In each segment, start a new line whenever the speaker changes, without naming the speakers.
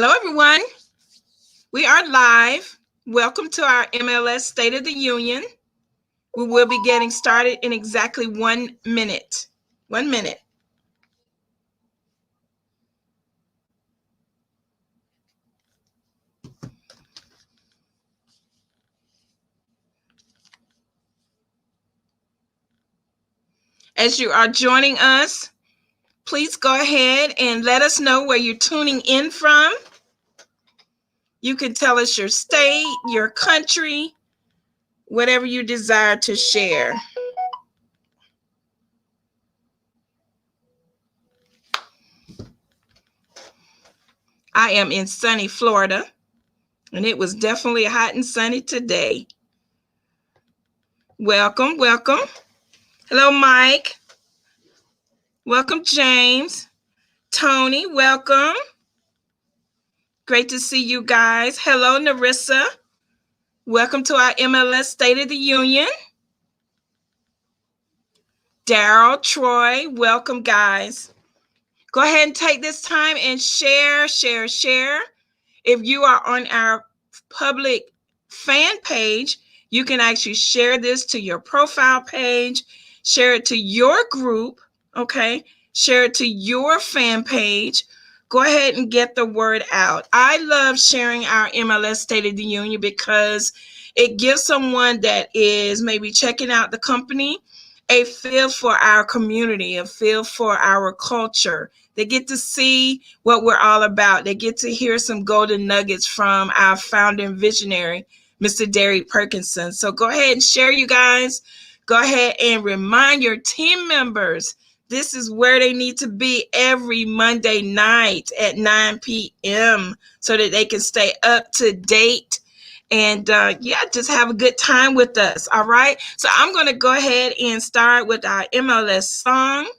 Hello, everyone. We are live. Welcome to our MLS State of the Union. We will be getting started in exactly 1 minute. 1 minute. As you are joining us, please go ahead and let us know where you're tuning in from. You can tell us your state, your country, whatever you desire to share. I am in sunny Florida, and it was definitely hot and sunny today. Welcome, welcome. Hello, Mike. Welcome, James. Tony, welcome. Great to see you guys. Hello, Narissa. Welcome to our MLS State of the Union. Daryl, Troy, welcome, guys. Go ahead and take this time and share. If you are on our public fan page, you can actually share this to your profile page, share it to your group, okay? Share it to your fan page. Go ahead and get the word out. I love sharing our MLS State of the Union because it gives someone that is maybe checking out the company a feel for our community, a feel for our culture. They get to see what we're all about. They get to hear some golden nuggets from our founder and visionary, Mr. Darry Perkinson. So go ahead and share, you guys. Go ahead and remind your team members this is where they need to be every Monday night at 9 p.m. so that they can stay up to date and just have a good time with us. All right. So I'm going to go ahead and start with our MLS song,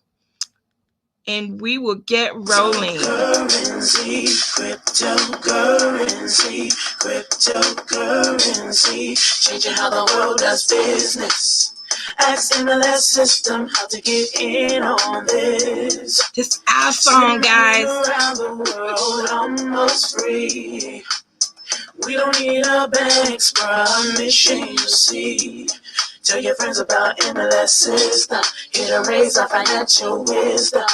and we will get rolling. Cryptocurrency, changing how the world does business. Ask MLS system how to get in on this. This our song, guys. Around the world, almost free. We don't need a bank's permission, you see. Tell your friends about MLS system. Here to raise our financial wisdom.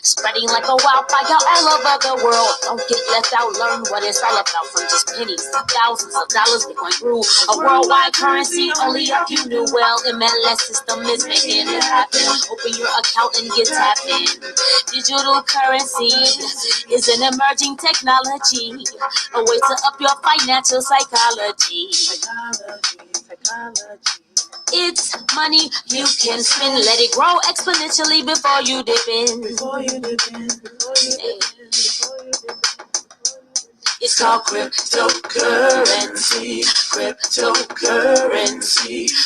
Spreading like a wildfire all over the world. Don't get left out, learn what it's all about. From just pennies to thousands of dollars, Bitcoin grew a worldwide currency. Only a few knew well. MLS system is making it happen. Open your account and get tapped in. Digital currency is an emerging technology. A way to up your financial psychology. It's money you can spend. Let it grow exponentially before you dip in. It's called cryptocurrency.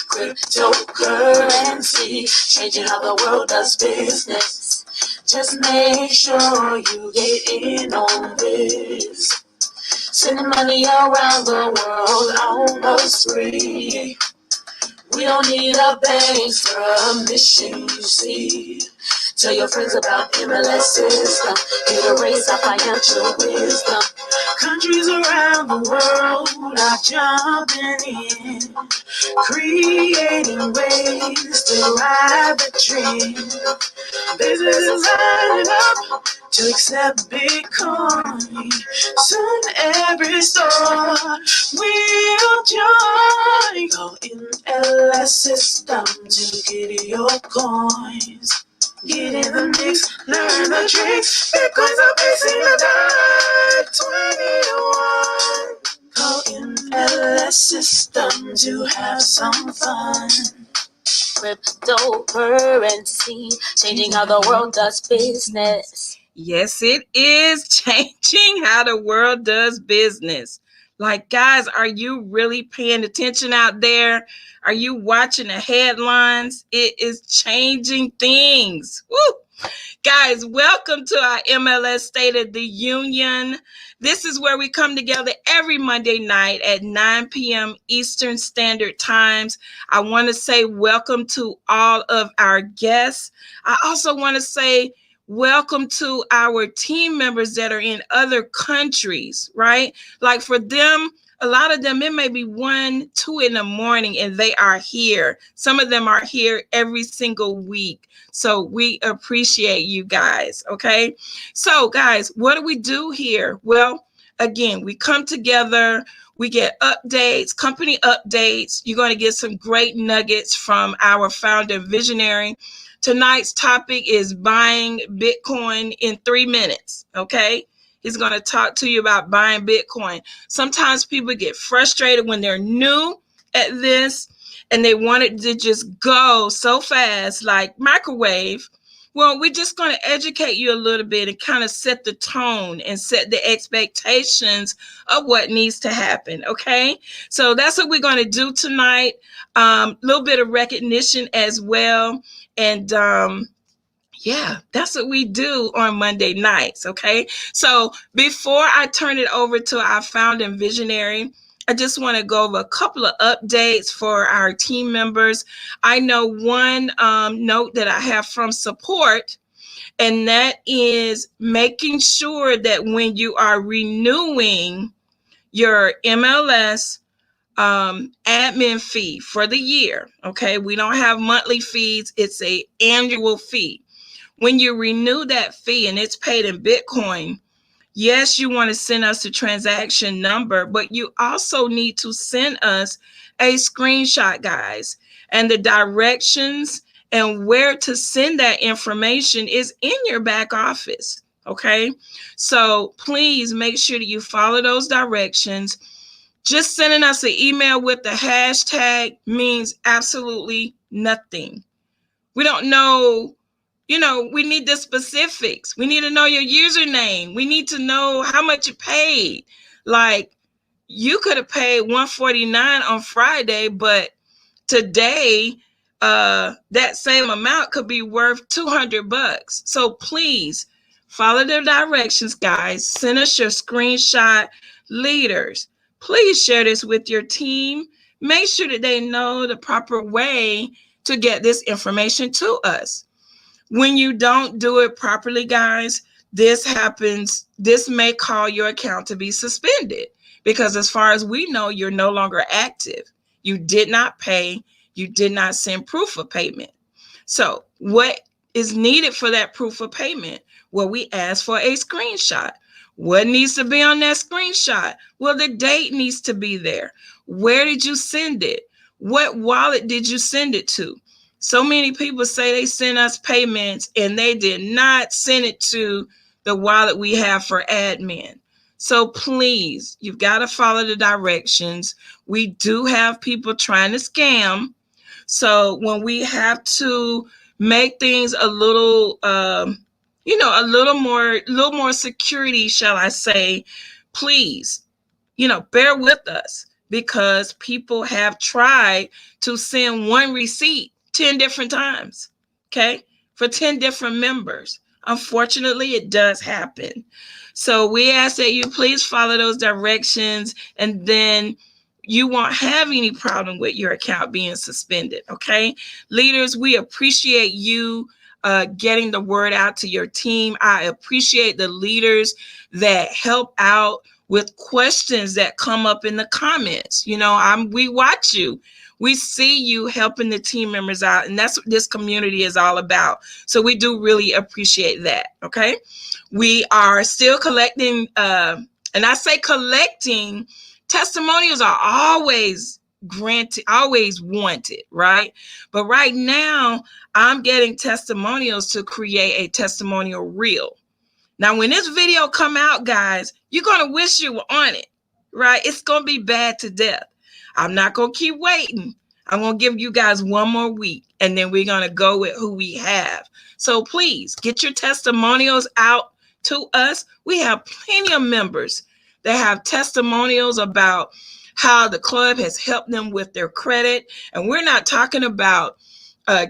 Cryptocurrency, changing how the world does business. Just make sure you get in on this. Sending money around the world almost free. We don't need a bank's permission, you see. Tell your friends about MLS system. Here to raise our financial wisdom. Countries around the world are jumping in, creating ways to ride the trend. Businesses lining up to accept Bitcoin. Soon every store will join. Go in MLS system to get your coins. Get in the mix, learn the tricks. Bitcoins are facing the dark 21. Go in MLS system to have some fun. Cryptocurrency, changing how the world does business.
Yes, it is changing how the world does business. Like, guys, are you really paying attention out there? Are you watching the headlines? It is changing things. Woo! Guys, welcome to our MLS State of the Union. This is where we come together every Monday night at 9 p.m. Eastern Standard Times. I want to say welcome to all of our guests. I also want to say Welcome to our team members that are in other countries, right? Like for them, a lot of them, it may be 1, 2 in the morning and they are here. Some of them are here every single week. So we appreciate you guys, okay? So guys, what do we do here? Well, again, we come together, we get updates, company updates. You're going to get some great nuggets from our founder visionary. Tonight's topic is buying Bitcoin in 3 minutes, okay? He's going to talk to you about buying Bitcoin. Sometimes people get frustrated when they're new at this and they want it to just go so fast, like microwave. Well, we're just going to educate you a little bit and kind of set the tone and set the expectations of what needs to happen, okay? So that's what we're going to do tonight. Little bit of recognition as well. And yeah, that's what we do on Monday nights, okay? So before I turn it over to our founder and visionary, I just want to go over a couple of updates for our team members. I know one note that I have from support, and that is making sure that when you are renewing your MLS admin fee for the year, okay, we don't have monthly fees, it's a annual fee. When you renew that fee and it's paid in Bitcoin, yes, you want to send us the transaction number, but you also need to send us a screenshot, guys. And the directions and where to send that information is in your back office, okay? So please make sure that you follow those directions. Just sending us an email with the hashtag means absolutely nothing. We don't know. We need the specifics. We need to know your username. We need to know how much you paid. Like, you could have paid $149 on Friday, but today, that same amount could be worth $200. So please follow the directions, guys. Send us your screenshot. Leaders, please share this with your team. Make sure that they know the proper way to get this information to us. When you don't do it properly, guys, this happens. This may call your account to be suspended because as far as we know, you're no longer active. You did not pay. You did not send proof of payment. So what is needed for that proof of payment? Well, we ask for a screenshot. What needs to be on that screenshot? Well, the date needs to be there. Where did you send it? What wallet did you send it to? So many people say they send us payments and they did not send it to the wallet we have for admin. So please, you've got to follow the directions. We do have people trying to scam. So when we have to make things a little, a little more security, shall I say, please, bear with us because people have tried to send one receipt 10 different times, okay, for 10 different members. Unfortunately, it does happen. So we ask that you please follow those directions, and then you won't have any problem with your account being suspended, okay? Leaders, we appreciate you getting the word out to your team. I appreciate the leaders that help out with questions that come up in the comments. We watch you. We see you helping the team members out, and that's what this community is all about. So we do really appreciate that, okay? We are still collecting, and I say collecting, testimonials are always granted, always wanted, right? But right now, I'm getting testimonials to create a testimonial reel. Now, when this video come out, guys, you're going to wish you were on it, right? It's going to be bad to death. I'm not going to keep waiting. I'm going to give you guys one more week, and then we're going to go with who we have. So please get your testimonials out to us. We have plenty of members that have testimonials about how the club has helped them with their credit. And we're not talking about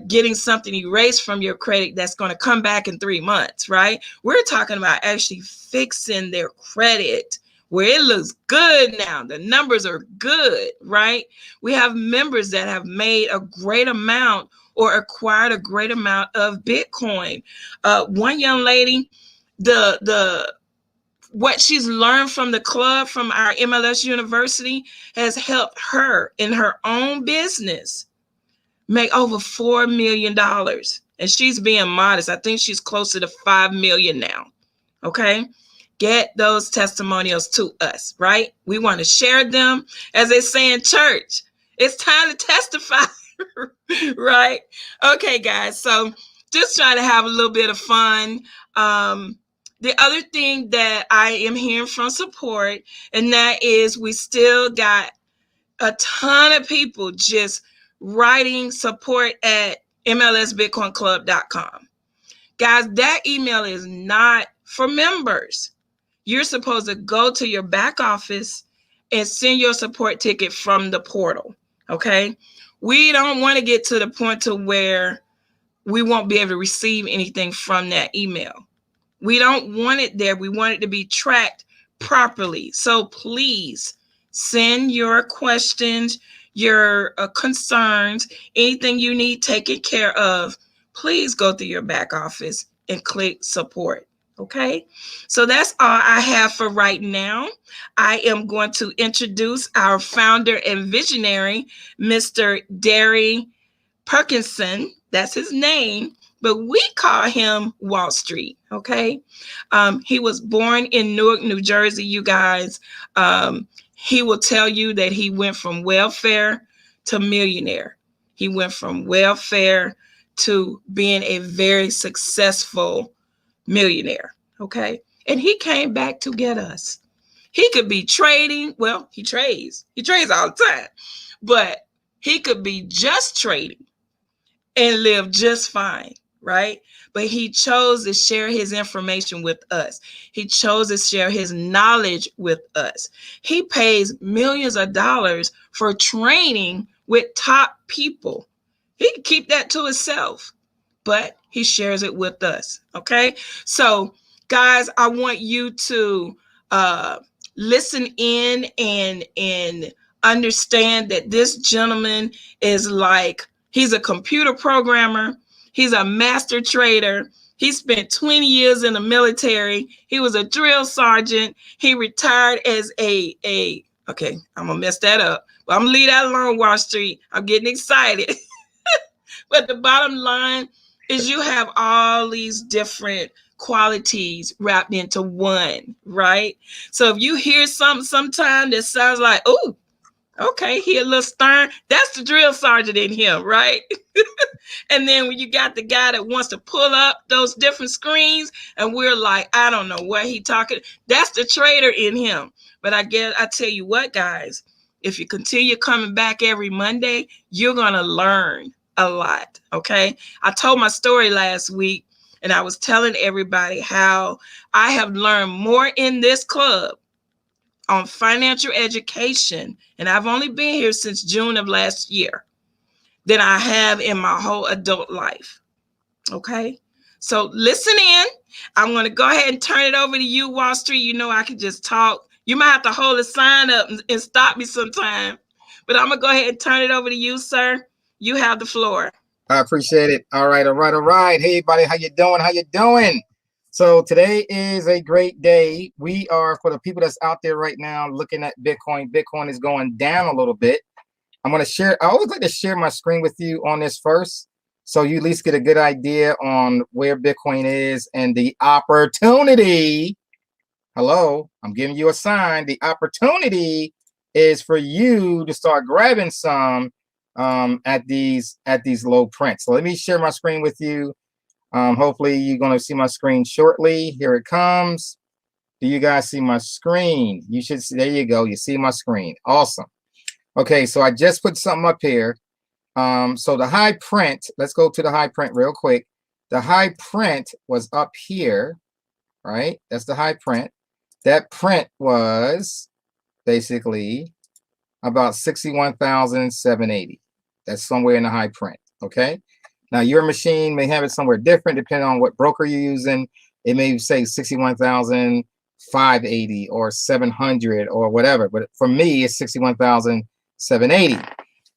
getting something erased from your credit that's going to come back in 3 months, right? We're talking about actually fixing their credit where it looks good now. The numbers are good, right? We have members that have made a great amount or acquired a great amount of Bitcoin. One young lady, the what she's learned from the club, from our MLS University, has helped her in her own business make over $4 million. And she's being modest. I think she's closer to 5 million now. Okay. Get those testimonials to us, right? We want to share them. As they say in church, it's time to testify, right? Okay, guys. So just trying to have a little bit of fun. The other thing that I am hearing from support, and that is we still got a ton of people just writing support at MLSBitcoinClub.com. Guys, that email is not for members. You're supposed to go to your back office and send your support ticket from the portal, okay? We don't want to get to the point to where we won't be able to receive anything from that email. We don't want it there. We want it to be tracked properly. So please send your questions, your concerns, anything you need taken care of. Please go through your back office and click support. Okay, so that's all I have for right now. I am going to introduce our founder and visionary, Mr. Darry Perkinson. That's his name, but we call him Wallstreet. Okay, he was born in Newark, New Jersey. You guys, he will tell you that he went from welfare to millionaire. He went from welfare to being a very successful millionaire. Okay, and he came back to get us. He could be trading. Well, he trades all the time, but he could be just trading and live just fine, right? But he chose to share his information with us. He chose to share his knowledge with us. He pays millions of dollars for training with top people. He can keep that to himself, but he shares it with us, okay? So, guys, I want you to listen in and understand that this gentleman is like, he's a computer programmer. He's a master trader. He spent 20 years in the military. He was a drill sergeant. He retired as okay, I'm going to mess that up. But I'm going to leave that alone, Wallstreet. I'm getting excited. But the bottom line is you have all these different qualities wrapped into one, right? So if you hear something sometime that sounds like, oh, okay, he a little stern, that's the drill sergeant in him, right? And then when you got the guy that wants to pull up those different screens and we're like, I don't know what he talking, that's the trader in him. But I tell you what, guys, if you continue coming back every Monday, you're going to learn a lot, okay? I told my story last week and I was telling everybody how I have learned more in this club on financial education, and I've only been here since June of last year, than I have in my whole adult life, okay? So listen in. I'm going to go ahead and turn it over to you, Wallstreet. You know I can just talk. You might have to hold a sign up and stop me sometime, but I'm going to go ahead and turn it over to you, sir. You have the floor.
I appreciate it. All right. Hey, everybody, how you doing? So today is a great day. We are, for the people that's out there right now looking at Bitcoin. Bitcoin is going down a little bit. I'm going to share. I always like to share my screen with you on this first, so you at least get a good idea on where Bitcoin is and the opportunity. Hello, I'm giving you a sign. The opportunity is for you to start grabbing some at these low prints. So let me share my screen with you. Hopefully you're going to see my screen shortly. Here it comes. Do you guys see my screen? You should see. There you go. You see my screen. Awesome. Okay, so I just put something up here. So the high print, let's go to the high print real quick. The high print was up here, right? That's the high print. That print was basically about 61,780. That's somewhere in the high print, okay? Now, your machine may have it somewhere different depending on what broker you're using. It may say 61,580 or 700 or whatever. But for me, it's 61,780.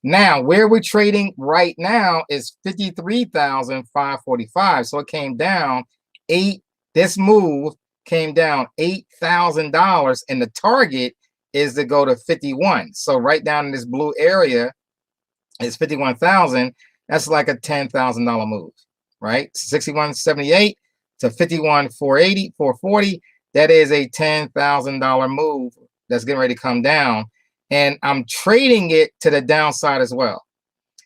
Now, where we're trading right now is 53,545. So it came down this move came down $8,000, and the target is to go to 51. So right down in this blue area is 51,000. That's like a $10,000 move, right? 61.78 to 51,480, 440. That is a $10,000 move that's getting ready to come down. And I'm trading it to the downside as well.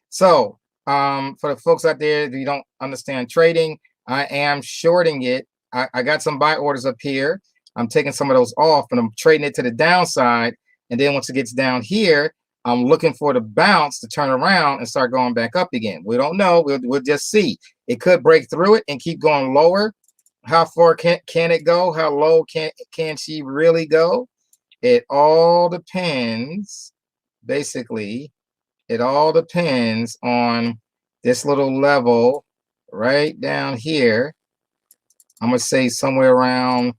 So for the folks out there, if you don't understand trading, I am shorting it. I got some buy orders up here. I'm taking some of those off, and I'm trading it to the downside. And then once it gets down here, I'm looking for the bounce to turn around and start going back up again. We don't know. We'll just see. It could break through it and keep going lower. How far can it go? How low can she really go? It all depends. Basically, it all depends on this little level right down here. I'm gonna say somewhere around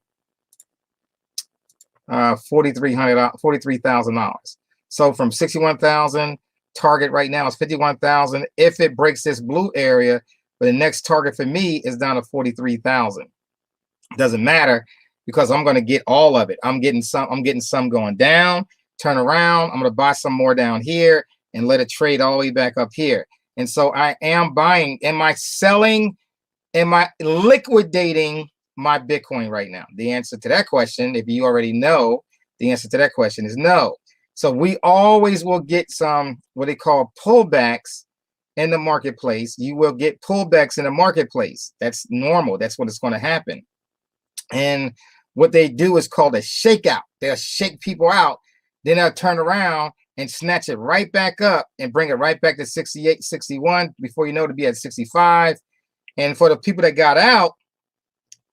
$43,000. So from 61,000, target right now is 51,000. If it breaks this blue area, but the next target for me is down to 43,000. Doesn't matter, because I'm going to get all of it. I'm getting some going down, turn around. I'm going to buy some more down here and let it trade all the way back up here. And so I am buying. Am I selling? Am I liquidating my Bitcoin right now? The answer to that question, if you already know, the answer to that question is no. So we always will get some what they call pullbacks in the marketplace. You will get pullbacks in the marketplace. That's normal. That's what is going to happen. And what they do is called a shakeout. They'll shake people out, then they'll turn around and snatch it right back up and bring it right back to 68, 61. Before you know, to be at 65. And for the people that got out,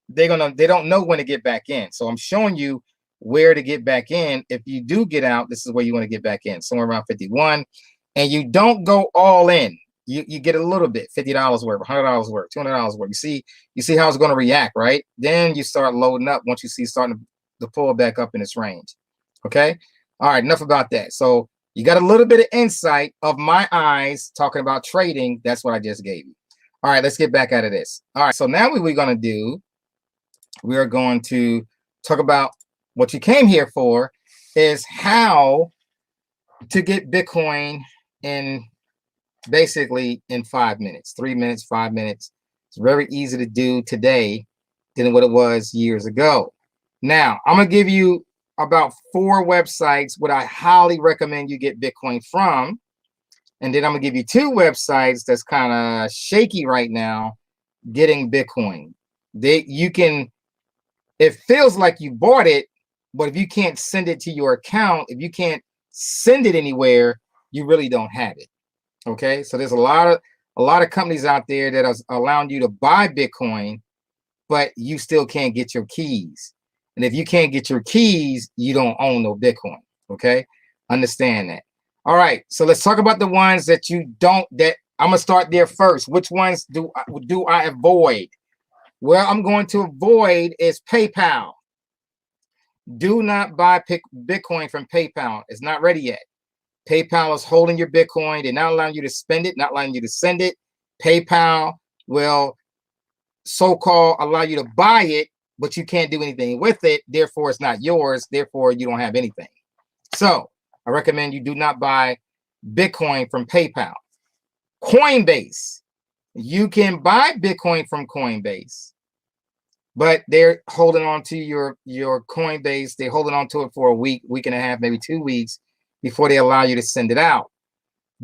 they don't know when to get back in. So I'm showing you where to get back in. If you do get out, this is where you want to get back in, somewhere around 51. And you don't go all in. You get a little bit, $50 worth, $100 worth, $200 worth. You see how it's going to react, right? Then you start loading up once you see starting to pull back up in its range. Okay. All right. Enough about that. So you got a little bit of insight of my eyes talking about trading. That's what I just gave you. All right. Let's get back out of this. All right. So now what we're going to do, we are going to talk about what you came here for, is how to get Bitcoin in basically in 5 minutes, 3 minutes, 5 minutes. It's very easy to do today than what it was years ago. Now, I'm going to give you about 4 websites what I highly recommend you get Bitcoin from. And then I'm going to give you 2 websites that's kind of shaky right now getting Bitcoin. It feels like you bought it, but if you can't send it to your account, if you can't send it anywhere, you really don't have it. Okay, so there's a lot of companies out there that are allowing you to buy Bitcoin, but you still can't get your keys. And if you can't get your keys, you don't own no Bitcoin. Okay, understand that. All right, so let's talk about the ones that you don't. That I'm gonna start there first. Which ones do I avoid? Well, I'm going to avoid is PayPal. Do not buy Bitcoin from PayPal. It's not ready yet. PayPal is holding your Bitcoin. They're not allowing you to spend it, not allowing you to send it. PayPal will so-called allow you to buy it, but you can't do anything with it. Therefore, it's not yours. Therefore, you don't have anything. So I recommend you do not buy Bitcoin from PayPal. Coinbase. You can buy Bitcoin from Coinbase, but they're holding on to your Coinbase. They're holding on to it for a week, week and a half, maybe 2 weeks before they allow you to send it out.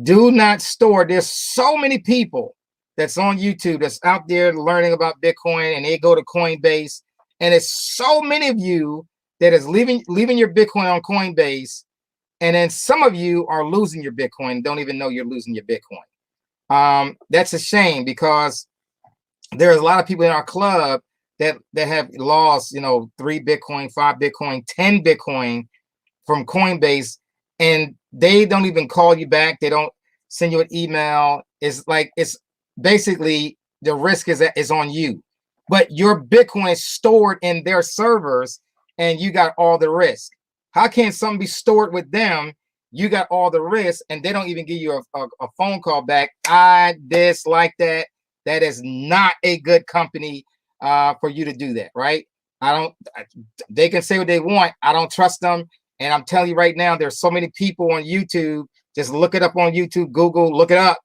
Do not store. There's so many people that's on YouTube that's out there learning about Bitcoin, and they go to Coinbase, and it's so many of you that is leaving your Bitcoin on Coinbase, and then some of you are losing your Bitcoin and don't even know you're losing your Bitcoin. That's a shame, because there's a lot of people in our club that have lost, 3 Bitcoin, 5 Bitcoin, 10 Bitcoin from Coinbase, and they don't even call you back. They don't send you an email. It's basically the risk is on you, but your Bitcoin is stored in their servers and you got all the risk. How can something be stored with them? you got all the risks, and they don't even give you a phone call back. I dislike that. That is not a good company for you to do that, right? They can say what they want. I don't trust them. And I'm telling you right now, there's so many people on YouTube. Just look it up on YouTube, Google, look it up.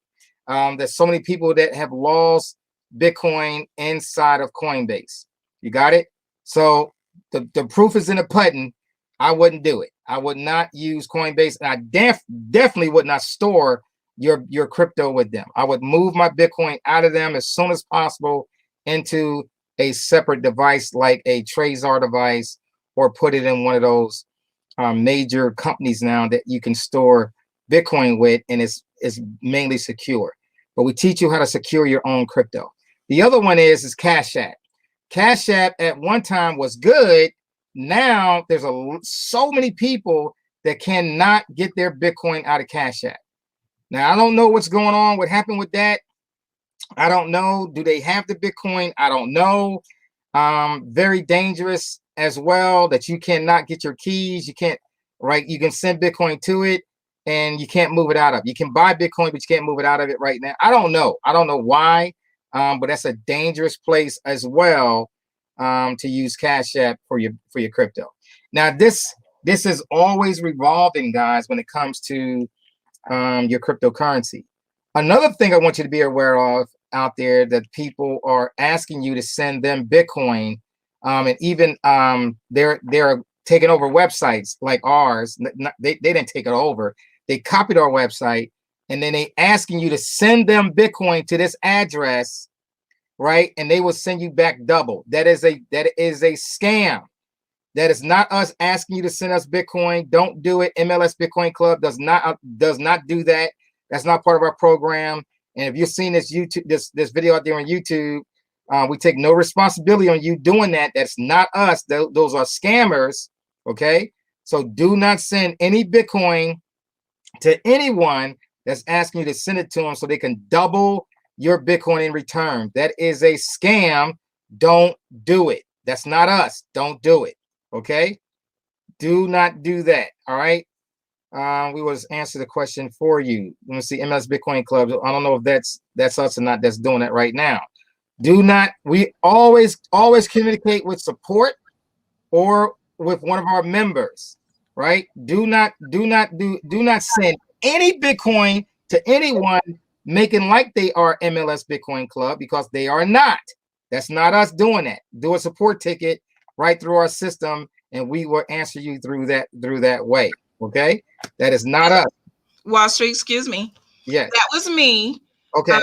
There's so many people that have lost Bitcoin inside of Coinbase. You got it? So the proof is in the pudding. I wouldn't do it. I would not use Coinbase, and I definitely would not store your crypto with them. I would move my Bitcoin out of them as soon as possible into a separate device like a Trezor device, or put it in one of those major companies now that you can store Bitcoin with, and it's mainly secure. But we teach you how to secure your own crypto. The other one is Cash App. Cash App at one time was good. Now there's so many people that cannot get their Bitcoin out of Cash App. Now I don't know what's going on. What happened with that? I don't know. Do they have the Bitcoin? I don't know. Very dangerous as well, that you cannot get your keys. You can't, right? You can send Bitcoin to it and you can't move it out of. You can buy Bitcoin, but you can't move it out of it right now. I don't know. I don't know why, but that's a dangerous place as well to use Cash App for your crypto. Now this is always revolving, guys, when it comes to your cryptocurrency. Another thing I want you to be aware of out there, that people are asking you to send them Bitcoin, and even they're taking over websites like ours. They didn't take it over. They copied our website, and then they asking you to send them Bitcoin to this address, right? And they will send you back double. That is a scam. That is not us asking you to send us Bitcoin. Don't do it. MLS Bitcoin Club does not do that. That's not part of our program. And if you've seen this video out there on YouTube, we take no responsibility on you doing that. That's not us. Those are scammers. Okay. So do not send any Bitcoin to anyone that's asking you to send it to them so they can double your Bitcoin in return. That is a scam. Don't do it. That's not us. Don't do it. Okay. Do not do that. All right. We will answer the question for you. Let me see. MLS Bitcoin Club. I don't know if that's us or not that's doing that right now. We always communicate with support or with one of our members, right? Do not send any Bitcoin to anyone making like they are MLS Bitcoin Club, because they are not. That's not us doing that. Do a support ticket right through our system, and we will answer you through that way. Okay, that is not us.
Wallstreet, excuse me.
Yeah,
that was me.
Okay.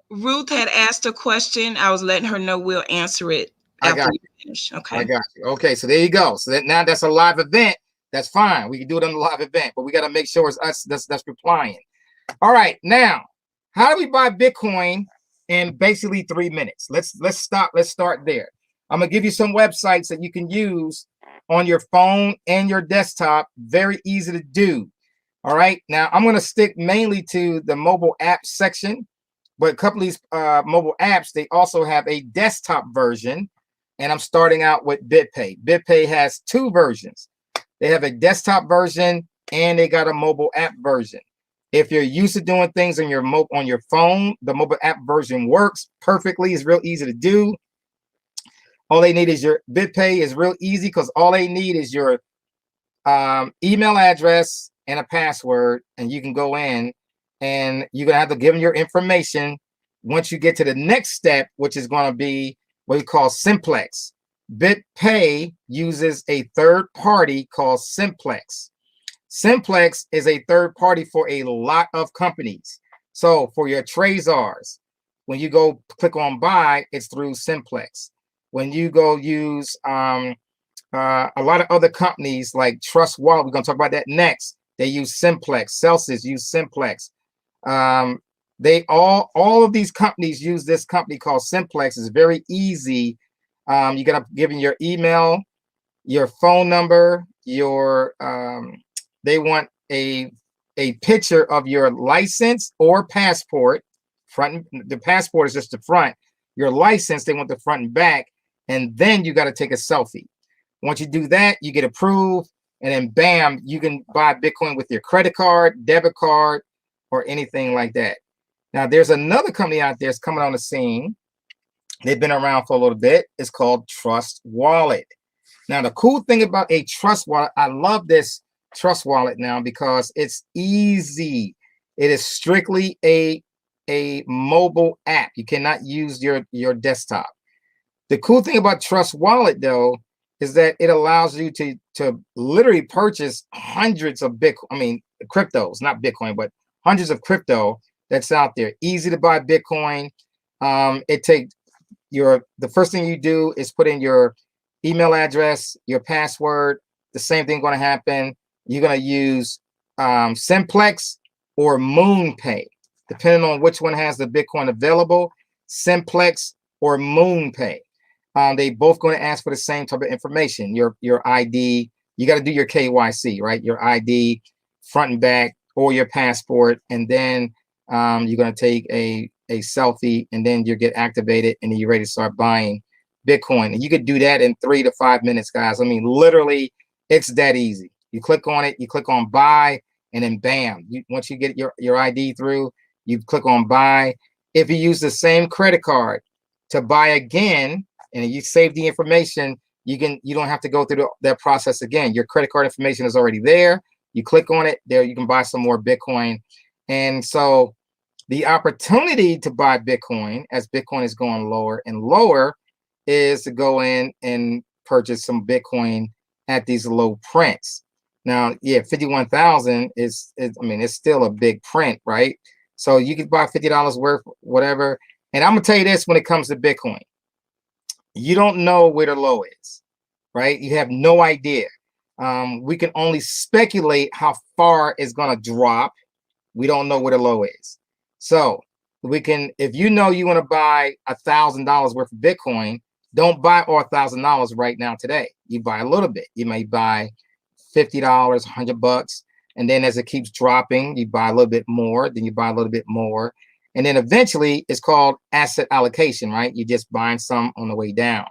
Ruth had asked a question. I was letting her know we'll answer it after we finish. Okay.
I got you. Okay, so there you go. So now that's a live event. That's fine. We can do it on the live event, but we got to make sure it's us that's replying. All right, now how do we buy Bitcoin in basically 3 minutes? Let's start there. I'm gonna give you some websites that you can use on your phone and your desktop. Very easy to do. All right. Now I'm going to stick mainly to the mobile app section, but a couple of these mobile apps, they also have a desktop version. And I'm starting out with BitPay. BitPay has 2 versions. They have a desktop version and they got a mobile app version. If you're used to doing things on your phone, the mobile app version works perfectly. It's real easy to do. All they need is your BitPay is real easy, because all they need is your email address and a password, and you can go in and you're gonna have to give them your information. Once you get to the next step, which is going to be what we call Simplex. BitPay uses a third party called Simplex. Simplex is a third party for a lot of companies. So for your Trezors, when you go click on buy, it's through Simplex. When you go use a lot of other companies like Trust Wallet, we're going to talk about that next. They use Simplex. Celsius use Simplex. They all of these companies use this company called Simplex. It's very easy. You got to give them your email, your phone number, your they want a picture of your license or passport. The passport is just the front. Your license, they want the front and back. And then you got to take a selfie. Once you do that, you get approved. and then bam, you can buy Bitcoin with your credit card, debit card, or anything like that. Now, there's another company out there that's coming on the scene. They've been around for a little bit. It's called Trust Wallet. Now, the cool thing about a Trust Wallet, I love this Trust Wallet now because it's easy. It is strictly a mobile app. You cannot use your desktop. The cool thing about Trust Wallet, though, is that it allows you to literally purchase hundreds of cryptos, not Bitcoin, but hundreds of crypto that's out there. Easy to buy Bitcoin. It takes the first thing you do is put in your email address, your password. The same thing going to happen. You're going to use Simplex or MoonPay, depending on which one has the Bitcoin available, Simplex or MoonPay. They both going to ask for the same type of information, your ID. You got to do your KYC, right? Your ID, front and back, or your passport, and then you're going to take a selfie, and then you get activated, and then you're ready to start buying Bitcoin. And you could do that in 3 to 5 minutes, guys. I mean, literally, it's that easy. You click on it, you click on buy, and then bam. Once you get your ID through, you click on buy. If you use the same credit card to buy again, and you save the information, you don't have to go through that process again. Your credit card information is already there. You click on it, there you can buy some more Bitcoin. And so the opportunity to buy Bitcoin as Bitcoin is going lower and lower is to go in and purchase some Bitcoin at these low prints. Now, yeah, 51,000 is it's still a big print, right? So you could buy $50 worth, whatever. And I'm gonna tell you this: when it comes to Bitcoin, you don't know where the low is, right? You have no idea. We can only speculate how far it's gonna drop. We don't know where the low is. So we can, if you know you want to buy $1,000 worth of Bitcoin, don't buy all $1,000 right now today. You buy a little bit. You may buy $50, $100, and then as it keeps dropping, you buy a little bit more. Then you buy a little bit more, and then eventually it's called asset allocation, right? You're just buying some on the way down,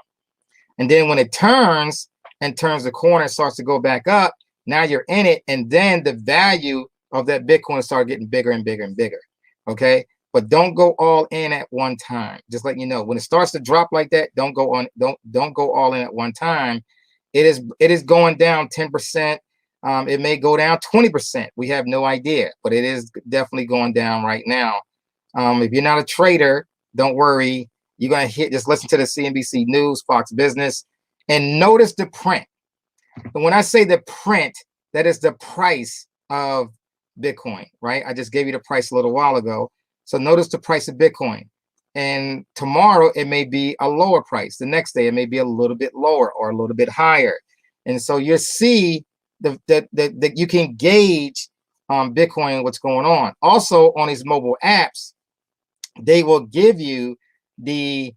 and then when it turns the corner and starts to go back up, now you're in it, and then the value of that Bitcoin start getting bigger and bigger and bigger. Okay, but don't go all in at one time. Just letting you know, when it starts to drop like that, don't go all in at one time. It is going down 10%. It may go down 20%. We have no idea, but it is definitely going down right now. If you're not a trader, don't worry. You're gonna just listen to the CNBC News, Fox Business, and notice the print. And when I say the print, that is the price of Bitcoin, right? I just gave you the price a little while ago. So notice the price of Bitcoin. And tomorrow it may be a lower price. The next day it may be a little bit lower or a little bit higher. And so you'll see that you can gauge Bitcoin, what's going on. Also on these mobile apps, they will give you the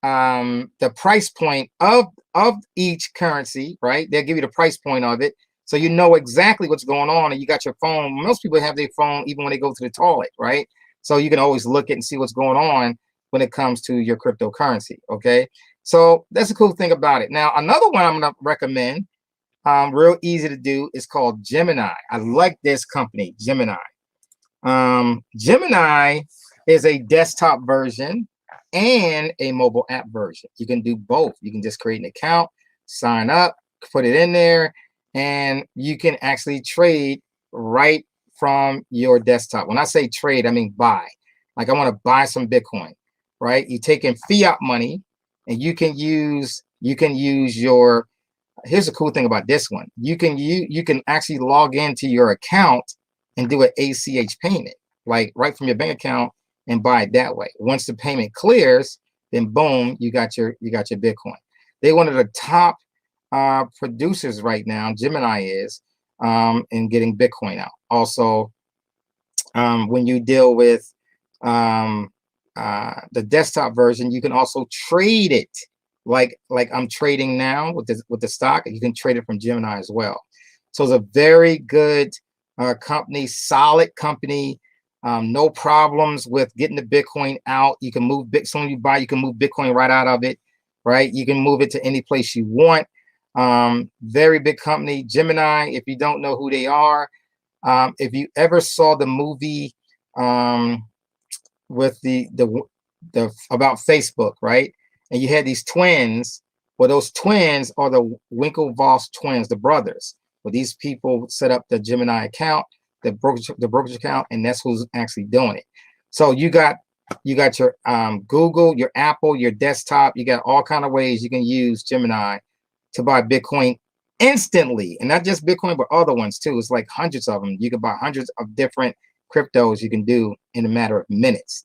price point of each currency, right? They'll give you the price point of it. So you know exactly what's going on, and you got your phone. Most people have their phone even when they go to the toilet, right? So you can always look at and see what's going on when it comes to your cryptocurrency, okay? So that's a cool thing about it. Now, another one I'm gonna recommend, real easy to do, is called Gemini. I like this company, Gemini. Gemini is a desktop version and a mobile app version. You can do both. You can just create an account, sign up, put it in there, and you can actually trade right from your desktop. When I say trade, I mean buy. Like I want to buy some Bitcoin, right? You take in fiat money, and you can use your. Here's the cool thing about this one. You can actually log into your account and do an ACH payment, like right from your bank account, and buy it that way. Once the payment clears, then boom, you got your Bitcoin. They're one of the top producers right now, Gemini is, in getting Bitcoin out. Also, when you deal with the desktop version, you can also trade it like I'm trading now with the stock. You can trade it from Gemini as well. So it's a very good company, solid company. No problems with getting the Bitcoin out. You can move soon you buy, you can move Bitcoin right out of it, right? You can move it to any place you want. Very big company. Gemini, if you don't know who they are, if you ever saw the movie with the about Facebook, right? And you had these twins. Well, those twins are the Winklevoss twins, the brothers. Well, these people set up the Gemini account, the brokerage account, and that's who's actually doing it. So you got your Google, your Apple, your desktop. You got all kind of ways you can use Gemini to buy Bitcoin instantly, and not just Bitcoin, but other ones too. It's like hundreds of them. You can buy hundreds of different cryptos you can do in a matter of minutes,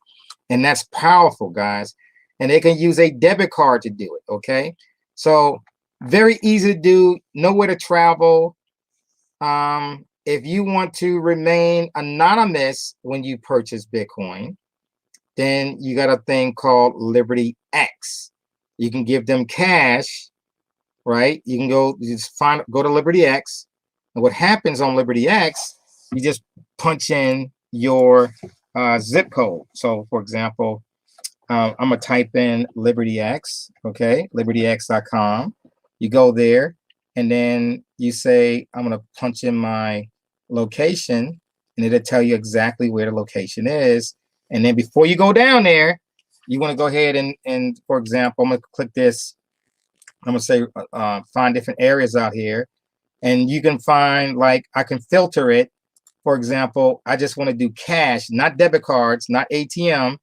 and that's powerful, guys. And they can use a debit card to do it. Okay, so very easy to do. Nowhere to travel. If you want to remain anonymous when you purchase Bitcoin, then you got a thing called Liberty X. You can give them cash, right? You can go to Liberty X, and what happens on Liberty X, you just punch in your zip code. So, for example, I'm gonna type in Liberty X, okay, libertyx.com. You go there, and then you say, I'm gonna punch in my location, and it'll tell you exactly where the location is. And then before you go down there, you want to go ahead and for example, I'm gonna click this. I'm gonna say find different areas out here, and you can find, like, I can filter it. For example, I just want to do cash, not debit cards, not ATM.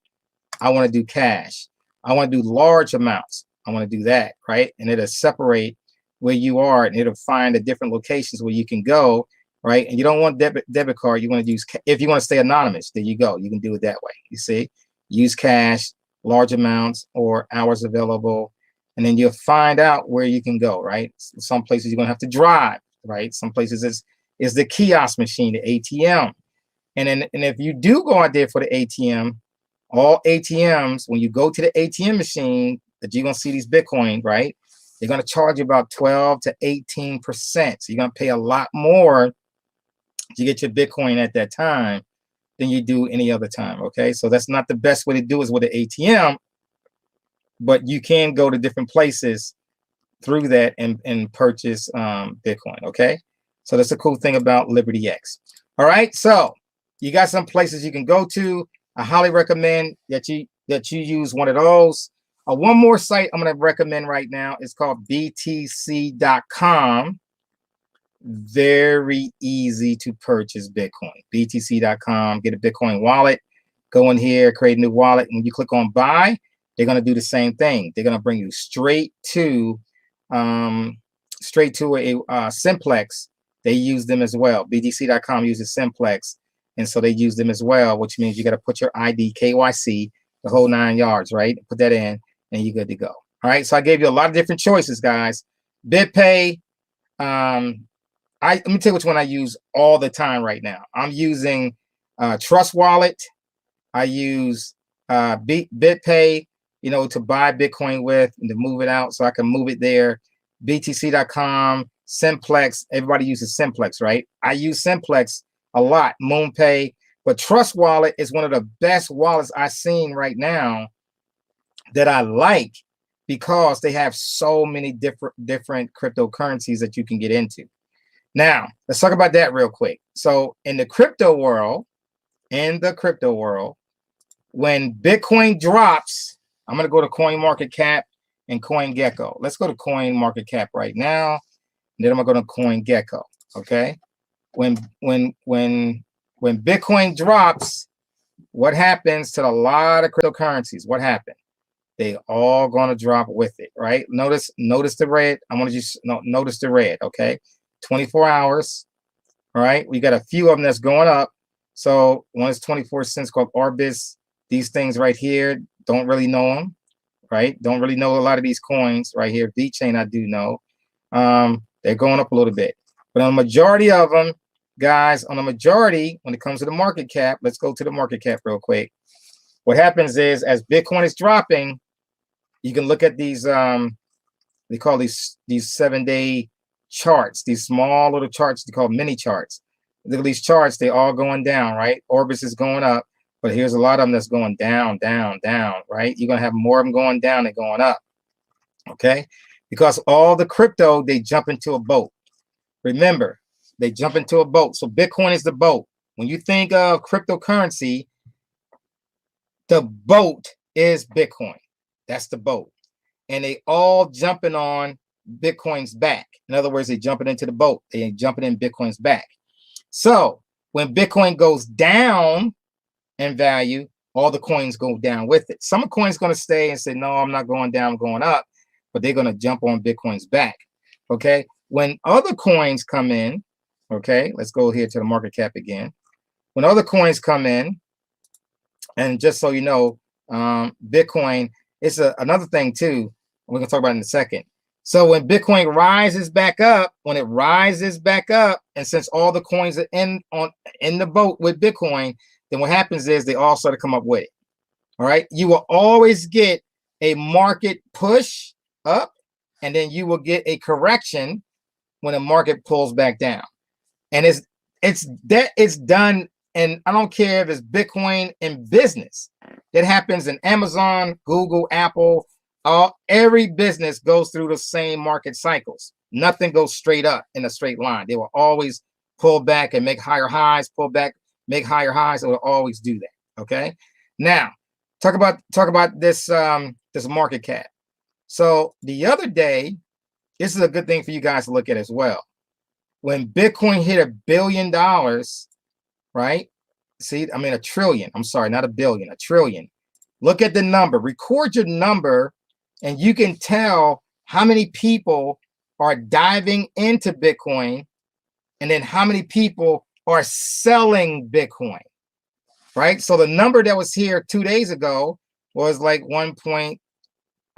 I want to do cash. I want to do large amounts. I want to do that, right? And it'll separate where you are, and it'll find the different locations where you can go, right? And you don't want debit card. You want to use, if you want to stay anonymous, there you go. You can do it that way. You see, use cash, large amounts, or hours available, and then you'll find out where you can go, right? Some places you're gonna have to drive, right? Some places is the kiosk machine, the ATM, and if you do go out there for the ATM, all ATMs, when you go to the ATM machine, that you're gonna see these Bitcoin, right? They're gonna charge you about 12 to 18%. So you're gonna pay a lot more to get your Bitcoin at that time than you do any other time. Okay, so that's not the best way to do is with an ATM, but you can go to different places through that and purchase Bitcoin. Okay, so that's a cool thing about Liberty X. All right, so you got some places you can go to. I highly recommend that you use one of those. One more site I'm going to recommend right now is called BTCcom. Very easy to purchase Bitcoin. BTC.com. Get a Bitcoin wallet. Go in here, create a new wallet. When you click on buy, they're going to do the same thing. They're going to bring you straight to a Simplex. They use them as well. BTC.com uses Simplex, and so they use them as well, which means you got to put your ID, KYC, the whole 9 yards, right? Put that in, and you're good to go. All right, so I gave you a lot of different choices, guys. BitPay. Let me tell you which one I use all the time right now. I'm using Trust Wallet. I use BitPay, to buy Bitcoin with and to move it out, so I can move it there. BTC.com, Simplex. Everybody uses Simplex, right? I use Simplex a lot. MoonPay, but Trust Wallet is one of the best wallets I've seen right now that I like, because they have so many different cryptocurrencies that you can get into. Now, let's talk about that real quick. So in the crypto world, when Bitcoin drops, I'm going to go to CoinMarketCap and CoinGecko. Let's go to CoinMarketCap right now, and then I'm going to go to CoinGecko. Okay. When Bitcoin drops, what happens to a lot of cryptocurrencies? What happened? They all going to drop with it, right? Notice the red. I want you to notice the red. Okay. 24 hours. All right. We got a few of them that's going up. So one is 24 cents called Orbis. These things right here, don't really know them, right? Don't really know a lot of these coins right here. VeChain, I do know. They're going up a little bit. But on the majority of them, guys, when it comes to the market cap, let's go to the market cap real quick. What happens is, as Bitcoin is dropping, you can look at these, they call these 7-day charts, these small little charts, they call mini charts. Look at these charts, they all going down, right? Orbis is going up, but here's a lot of them that's going down, down, down, right? You're going to have more of them going down than going up, okay? because all the crypto, they jump into a boat. Remember, they jump into a boat. So Bitcoin is the boat. When you think of cryptocurrency, the boat is Bitcoin. That's the boat. And they all jumping on Bitcoin's back. In other words, they jumping into the boat. They ain't jumping in Bitcoin's back. So when Bitcoin goes down in value, all the coins go down with it. Some coins going to stay and say, no, I'm not going down, I'm going up, but they're going to jump on Bitcoin's back. Okay. When other coins come in, okay, let's go here to the market cap again. When other coins come in, and just so you know, Bitcoin, it's another thing too, we're going to talk about it in a second. So when Bitcoin rises back up, when it rises back up, and since all the coins are in the boat with Bitcoin, then what happens is they all start to come up with it. All right. You will always get a market push up, and then you will get a correction when the market pulls back down. And it's done. And I don't care if it's Bitcoin in business. That happens in Amazon, Google, Apple. Every business goes through the same market cycles. Nothing goes straight up in a straight line. They will always pull back and make higher highs, pull back, make higher highs. It will always do that. Okay. Now, talk about this this market cap. So the other day, this is a good thing for you guys to look at as well. When Bitcoin hit $1 billion, right? See, I mean a trillion. I'm sorry, not a billion, a trillion. Look at the number. Record your number, and you can tell how many people are diving into Bitcoin, and then how many people are selling Bitcoin, right? So the number that was here 2 days ago was like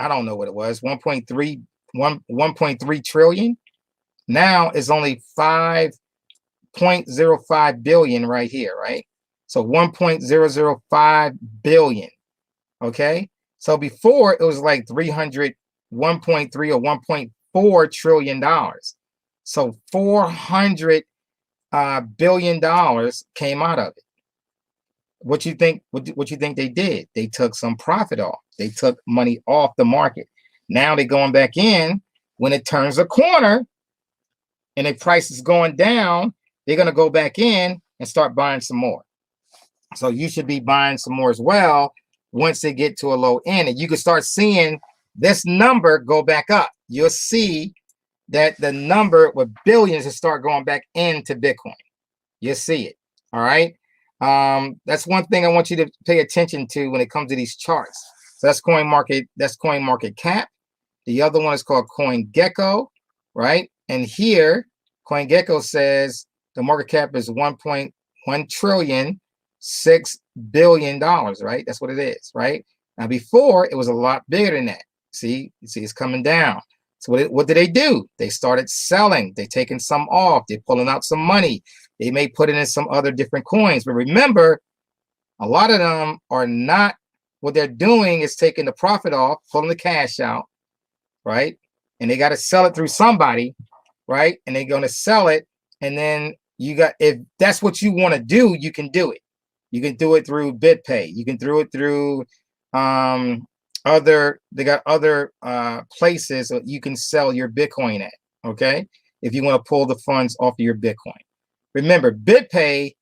I don't know what it was, 1.3 trillion. Now it's only 5.05 billion right here, right? So 1.005 billion. Okay. So before it was like 1.3 or 1.4 trillion dollars. So 400 billion dollars came out of it. What you think they did? They took some profit off. They took money off the market. Now they're going back in. When it turns a corner and the price is going down, they're going to go back in and start buying some more. So you should be buying some more as well once they get to a low end. And you can start seeing this number go back up. You'll see that the number with billions will start going back into Bitcoin. You'll see it. All right. That's one thing I want you to pay attention to when it comes to these charts. So that's CoinMarketCap. The other one is called CoinGecko, right? And here, CoinGecko says the market cap is $1.1 trillion, $6 billion, right? That's what it is, right? Now, before, it was a lot bigger than that. See, it's coming down. So what did they do? They started selling. They're taking some off. They're pulling out some money. They may put it in some other different coins. But remember, a lot of them are not, what they're doing is taking the profit off, pulling the cash out, right? And they got to sell it through somebody, right? And they're going to sell it. And then if that's what you want to do, you can do it. You can do it through BitPay. You can do it through they got other places that you can sell your Bitcoin at, okay? If you want to pull the funds off of your Bitcoin. Remember, BitPay,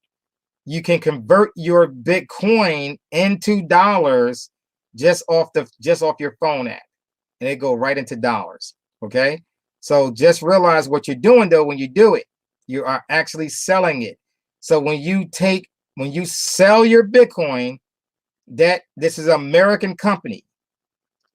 you can convert your Bitcoin into dollars just off your phone app, and it go right into dollars, okay? So just realize what you're doing though when you do it. You are actually selling it. So when you sell your Bitcoin, this is an American company.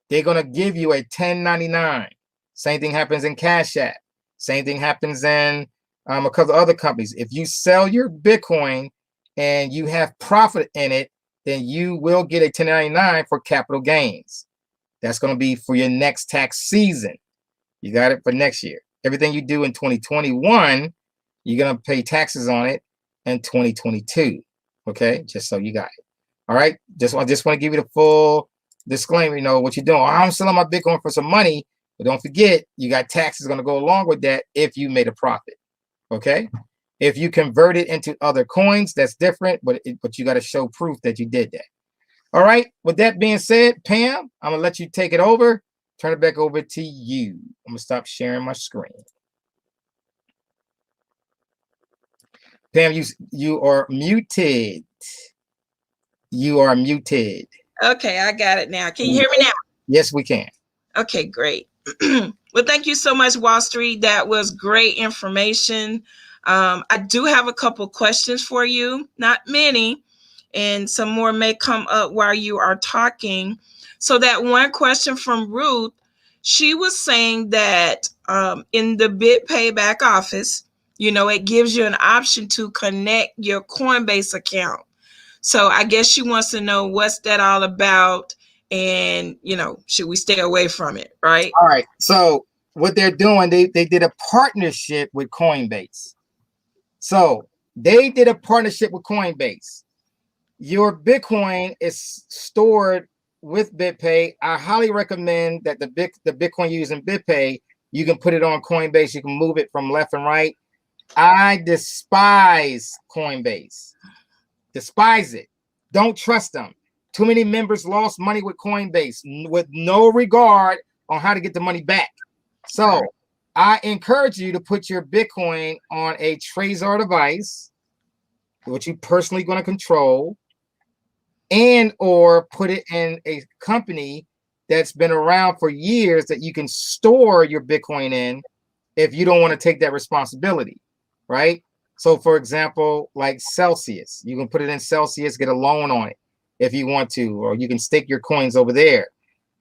They're going to give you a 1099. Same thing happens in Cash App. Same thing happens in a couple of other companies. If you sell your Bitcoin and you have profit in it, then you will get a 1099 for capital gains. That's going to be for your next tax season. You got it for next year. Everything you do in 2021, you're going to pay taxes on it in 2022. Okay, just so you got it. All right, I just want to give you the full disclaimer. You know what you're doing. Oh, I'm selling my Bitcoin for some money, but don't forget you got taxes going to go along with that if you made a profit. Okay, if you convert it into other coins, that's different, but you got to show proof that you did that. All right, with that being said, Pam, I'm gonna let you take it over. turn it back over to you. I'm gonna stop sharing my screen. Pam, you are muted. You are muted.
Okay, I got it now. Can you hear me now?
Yes, we can.
Okay, great. Well, thank you so much, Wallstreet. That was great information. I do have a couple questions for you, not many, and some more may come up while you are talking. So that one question from Ruth, she was saying that in the BitPay back office, it gives you an option to connect your Coinbase account. So I guess she wants to know what's that all about, and should we stay away from it, right?
All right. So what they're doing, they did a partnership with Coinbase. So they did a partnership with Coinbase. Your Bitcoin is stored with BitPay. I highly recommend that the Bitcoin using BitPay, you can put it on Coinbase. You can move it from left and right. I despise Coinbase. Despise it. Don't trust them. Too many members lost money with Coinbase with no regard on how to get the money back. So I encourage you to put your Bitcoin on a Trezor device, which you personally going to control, and or put it in a company that's been around for years that you can store your Bitcoin in if you don't want to take that responsibility, right? So for example, like Celsius, you can put it in Celsius, get a loan on it if you want to, or you can stake your coins over there.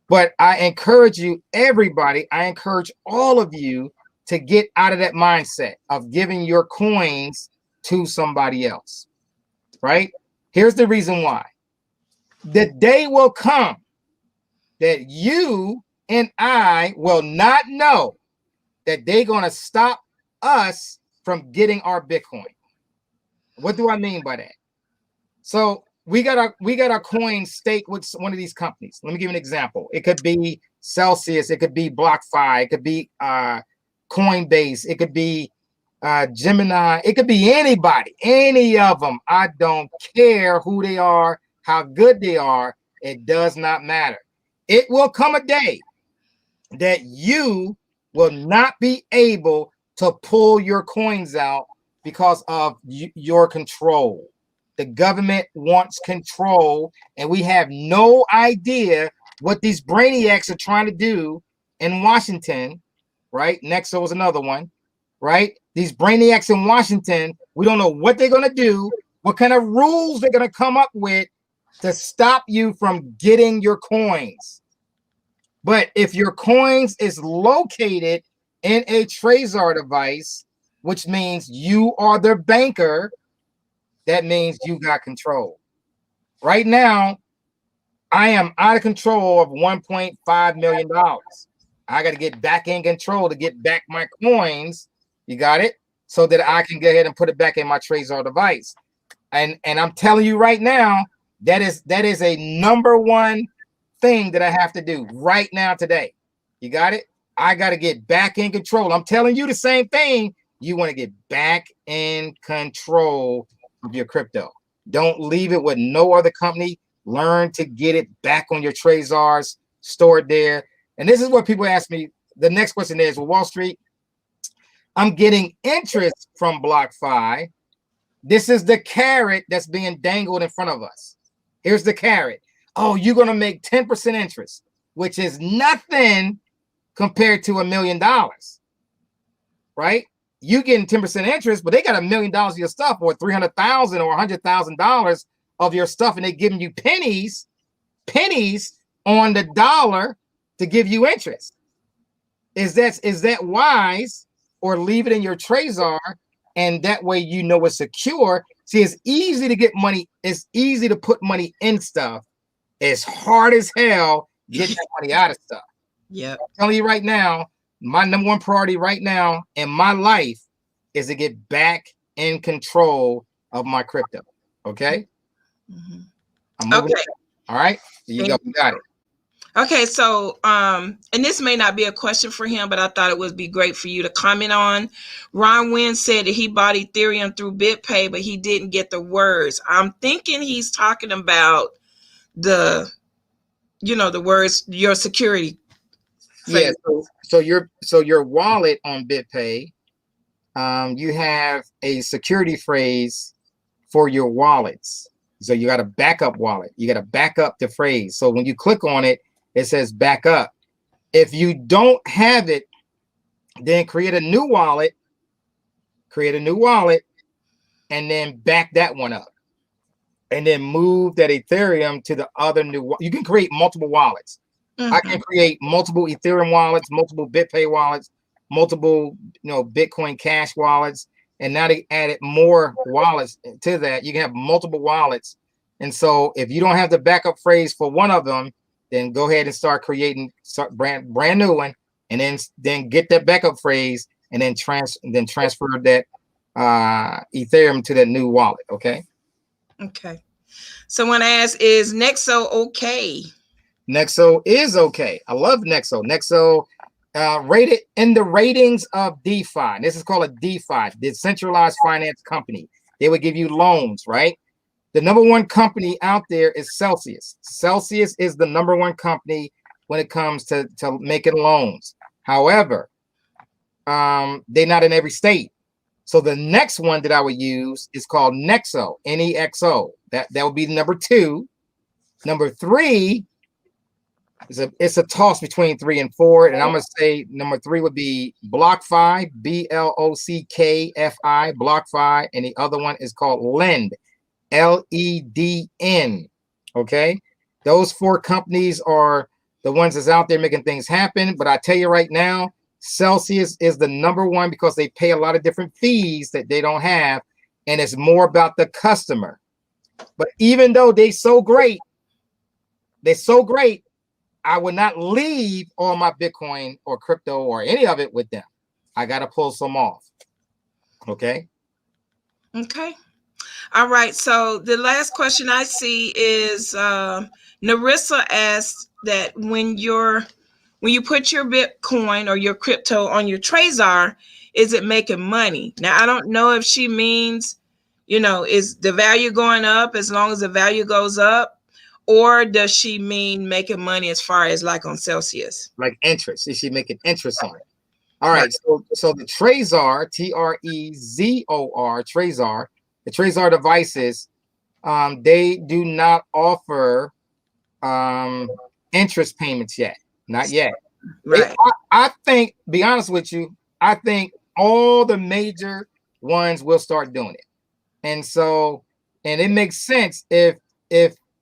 But I encourage you, everybody, I encourage all of you to get out of that mindset of giving your coins to somebody else, right? Here's the reason why. The day will come that you and I will not know that they're going to stop us from getting our Bitcoin. What do I mean by that? So we got our coin staked with one of these companies. Let me give you an example. It could be Celsius, it could be BlockFi, it could be Coinbase, it could be Gemini, it could be anybody, any of them. I don't care who they are, how good they are. It does not matter. It will come a day that you will not be able to pull your coins out because of your control. The government wants control, and we have no idea what these brainiacs are trying to do in Washington, right? Nexo is another one, right? These brainiacs in Washington, we don't know what they're going to do, what kind of rules they're going to come up with to stop you from getting your coins. But if your coins is located in a Trezor device, which means you are the banker, that means you got control. Right now, I am out of control of $1.5 million. I got to get back in control to get back my coins. You got it? So that I can go ahead and put it back in my Trezor device. And I'm telling you right now, that is a number one thing that I have to do right now today. You got it? I got to get back in control. I'm telling you the same thing. You want to get back in control of your crypto. Don't leave it with no other company. Learn to get it back on your Trezors, store it there. And this is what people ask me. The next question is, well, Wallstreet, I'm getting interest from BlockFi. This is the carrot that's being dangled in front of us. Here's the carrot. Oh, you're going to make 10% interest, which is nothing compared to $1 million, right? You getting 10% interest, but they got $1 million of your stuff, or $300,000 or $100,000 of your stuff, and they giving you pennies on the dollar to give you interest. Is that wise, or leave it in your Trezor, and that way you know it's secure? See, it's easy to get money. It's easy to put money in stuff. It's hard as hell getting that money out of stuff.
Yeah.
I'm telling you right now, my number one priority right now in my life is to get back in control of my crypto. Okay.
Mm-hmm. Okay.
All right. There you go. You got it.
Okay. So, and this may not be a question for him, but I thought it would be great for you to comment on. Ron Wynn said that he bought Ethereum through BitPay, but he didn't get the words. I'm thinking he's talking about the words, your security phrase.
So your wallet on BitPay, you have a security phrase for your wallets. So you got a backup wallet. You got to back up the phrase. So when you click on it, it says back up. If you don't have it, then create a new wallet, and then back that one up. And then move that Ethereum to the other new. You can create multiple wallets. I can create multiple Ethereum wallets, multiple BitPay wallets, multiple Bitcoin Cash wallets, and now they added more wallets to that. You can have multiple wallets, and so if you don't have the backup phrase for one of them, then go ahead and start creating brand new one, and then get that backup phrase, and then transfer that Ethereum to that new wallet. Okay.
Okay. Someone asked, is Nexo okay?
Nexo is okay. I love Nexo. Nexo rated in the ratings of DeFi. This is called a DeFi, decentralized finance company. They would give you loans, right? The number one company out there is Celsius. Celsius is the number one company when it comes to making loans. However, they're not in every state. So the next one that I would use is called Nexo, Nexo. That would be number 2. Number 3 it's a toss between 3 and 4, and I'm gonna say number 3 would be BlockFi, BLOCKFI, BlockFi, and the other one is called Lend, LEDN. Okay, those 4 companies are the ones that's out there making things happen. But I tell you right now, Celsius is the number one because they pay a lot of different fees that they don't have, and it's more about the customer. But even though they're so great, I would not leave all my Bitcoin or crypto or any of it with them. I got to pull some off. Okay.
Okay. All right. So the last question I see is Narissa asked that when you put your Bitcoin or your crypto on your Trezor, is it making money? Now, I don't know if she means, is the value going up as long as the value goes up? Or does she mean making money as far as like on Celsius?
Like interest. Is she making interest on it? All right. So the Trezor, Trezor, Trezor, the Trezor devices, they do not offer interest payments yet. Not yet.
Right.
I think, be honest with you, I think all the major ones will start doing it. And it makes sense if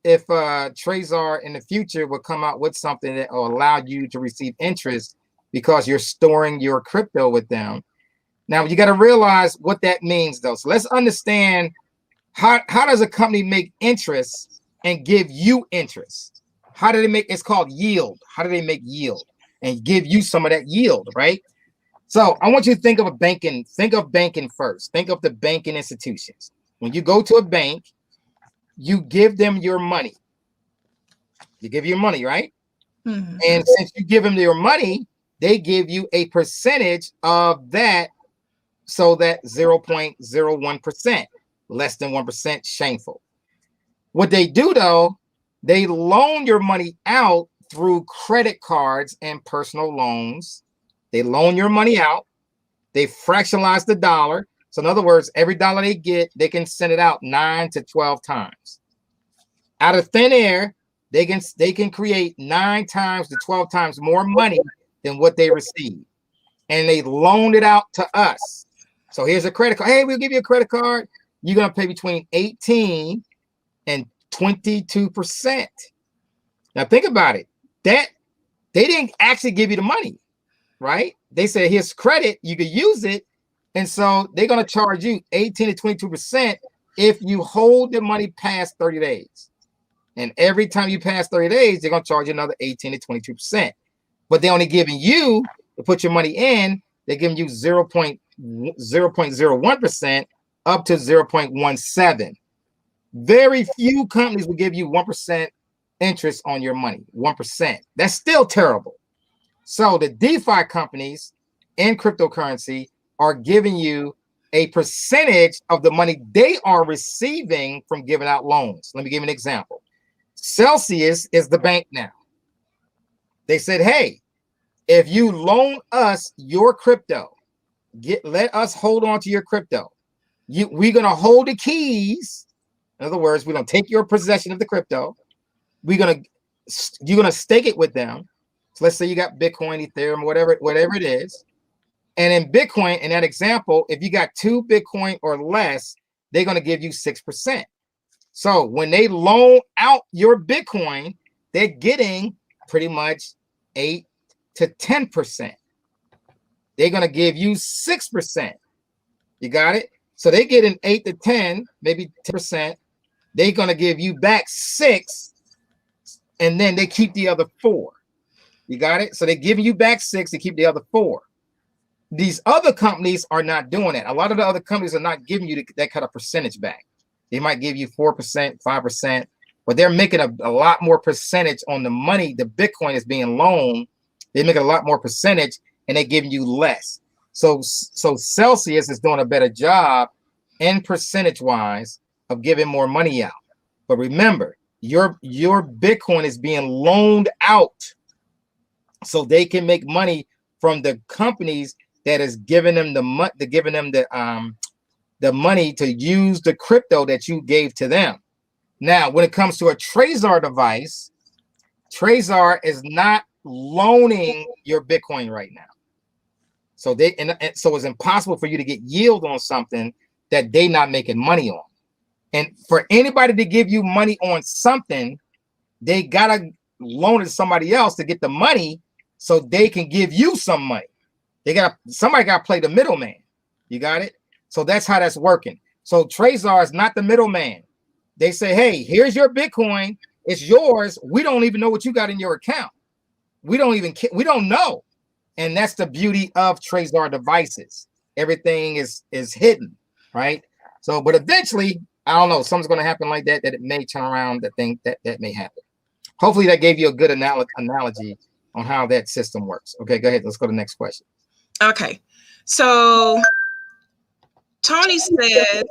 Trezor in the future will come out with something that will allow you to receive interest because you're storing your crypto with them. Now you got to realize what that means, though. So let's understand how does a company make interest and give you interest? How do they make? It's called yield. How do they make yield and give you some of that yield, right? So I want you to think of banking. Think of banking first. Think of the banking institutions. When you go to a bank, you give them your money. You give your money, right? Mm-hmm. And since you give them your money, they give you a percentage of that. So that 0.01%, less than 1%, shameful. What they do, though, they loan your money out through credit cards and personal loans. They loan your money out. They fractionalize the dollar. So in other words, every dollar they get, they can send it out 9 to 12 times. Out of thin air, they can create 9 times to 12 times more money than what they receive. And they loan it out to us. So here's a credit card. Hey, we'll give you a credit card. You're going to pay between 18 and 22%. Now think about it. That they didn't actually give you the money, right? They said, here's credit. You could use it. And so they're going to charge you 18 to 22% if you hold the money past 30 days. And every time you pass 30 days, they're going to charge you another 18 to 22%. But they're only giving you to put your money in. They're giving you 0.01% up to 0.17. Very few companies will give you 1% interest on your money. 1%. That's still terrible. So the DeFi companies in cryptocurrency are giving you a percentage of the money they are receiving from giving out loans. Let me give you an example. Celsius is the bank now. They said, hey, if you loan us your crypto, let us hold on to your crypto. We're gonna hold the keys. In other words, we're gonna take your possession of the crypto. You're gonna stake it with them. So let's say you got Bitcoin, Ethereum, whatever it is. And in Bitcoin, in that example, if you got 2 Bitcoin or less, they're gonna give you 6%. So when they loan out your Bitcoin, they're getting pretty much 8 to 10%. They're gonna give you 6%. You got it? So they get an 8 to 10, maybe 10%. They're gonna give you back 6, and then they keep the other 4. You got it? So they're giving you back 6 to keep the other 4. These other companies are not doing that. A lot of the other companies are not giving you that kind of percentage back. They might give you 4%, 5%, but they're making a lot more percentage on the money. The Bitcoin is being loaned. They make a lot more percentage, and they're giving you less. So Celsius is doing a better job in percentage wise of giving more money out. But remember, your Bitcoin is being loaned out, so they can make money from the companies that is giving them the money to use the crypto that you gave to them. Now, when it comes to a Trezor device, Trezor is not loaning your Bitcoin right now. So so it's impossible for you to get yield on something that they're not making money on. And for anybody to give you money on something, they gotta loan it to somebody else to get the money so they can give you some money. Somebody gotta play the middleman. You got it? So that's how that's working. So Trezor is not the middleman. They say, hey, here's your Bitcoin. It's yours. We don't even know what you got in your account. We don't know. And that's the beauty of Trezor devices. Everything is hidden, right? So, but eventually, I don't know, something's going to happen like that it may turn around the thing that may happen. Hopefully that gave you a good analogy on how that system works. Okay, go ahead. Let's go to the next question.
Okay. So Tony says,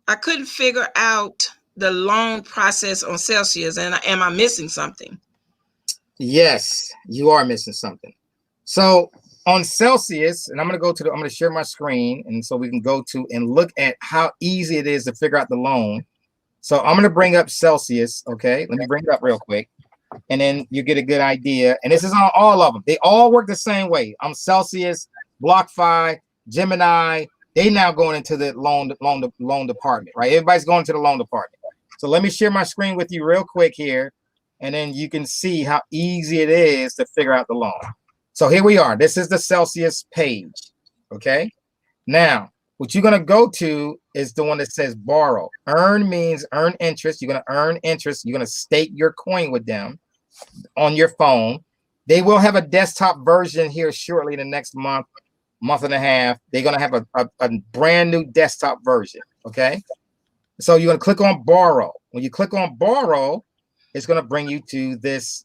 I couldn't figure out the loan process on Celsius, and am I missing something?
Yes, you are missing something. So on Celsius, and I'm going to share my screen, and so we can go to and look at how easy it is to figure out the loan. So I'm going to bring up Celsius. Okay, let me bring it up real quick, and then you get a good idea. And this is on all of them. They all work the same way. I'm Celsius, BlockFi, Gemini. They now going into the loan department, right? Everybody's going to the loan department. So let me share my screen with you real quick here, and then you can see how easy it is to figure out the loan. So here we are. This is the Celsius page. Okay. Now, what you're going to go to is the one that says borrow. Earn means earn interest. You're going to earn interest. You're going to stake your coin with them on your phone. They will have a desktop version here shortly in the next month and a half. They're going to have a brand new desktop version. Okay. So you're going to click on borrow. When you click on borrow, it's going to bring you to this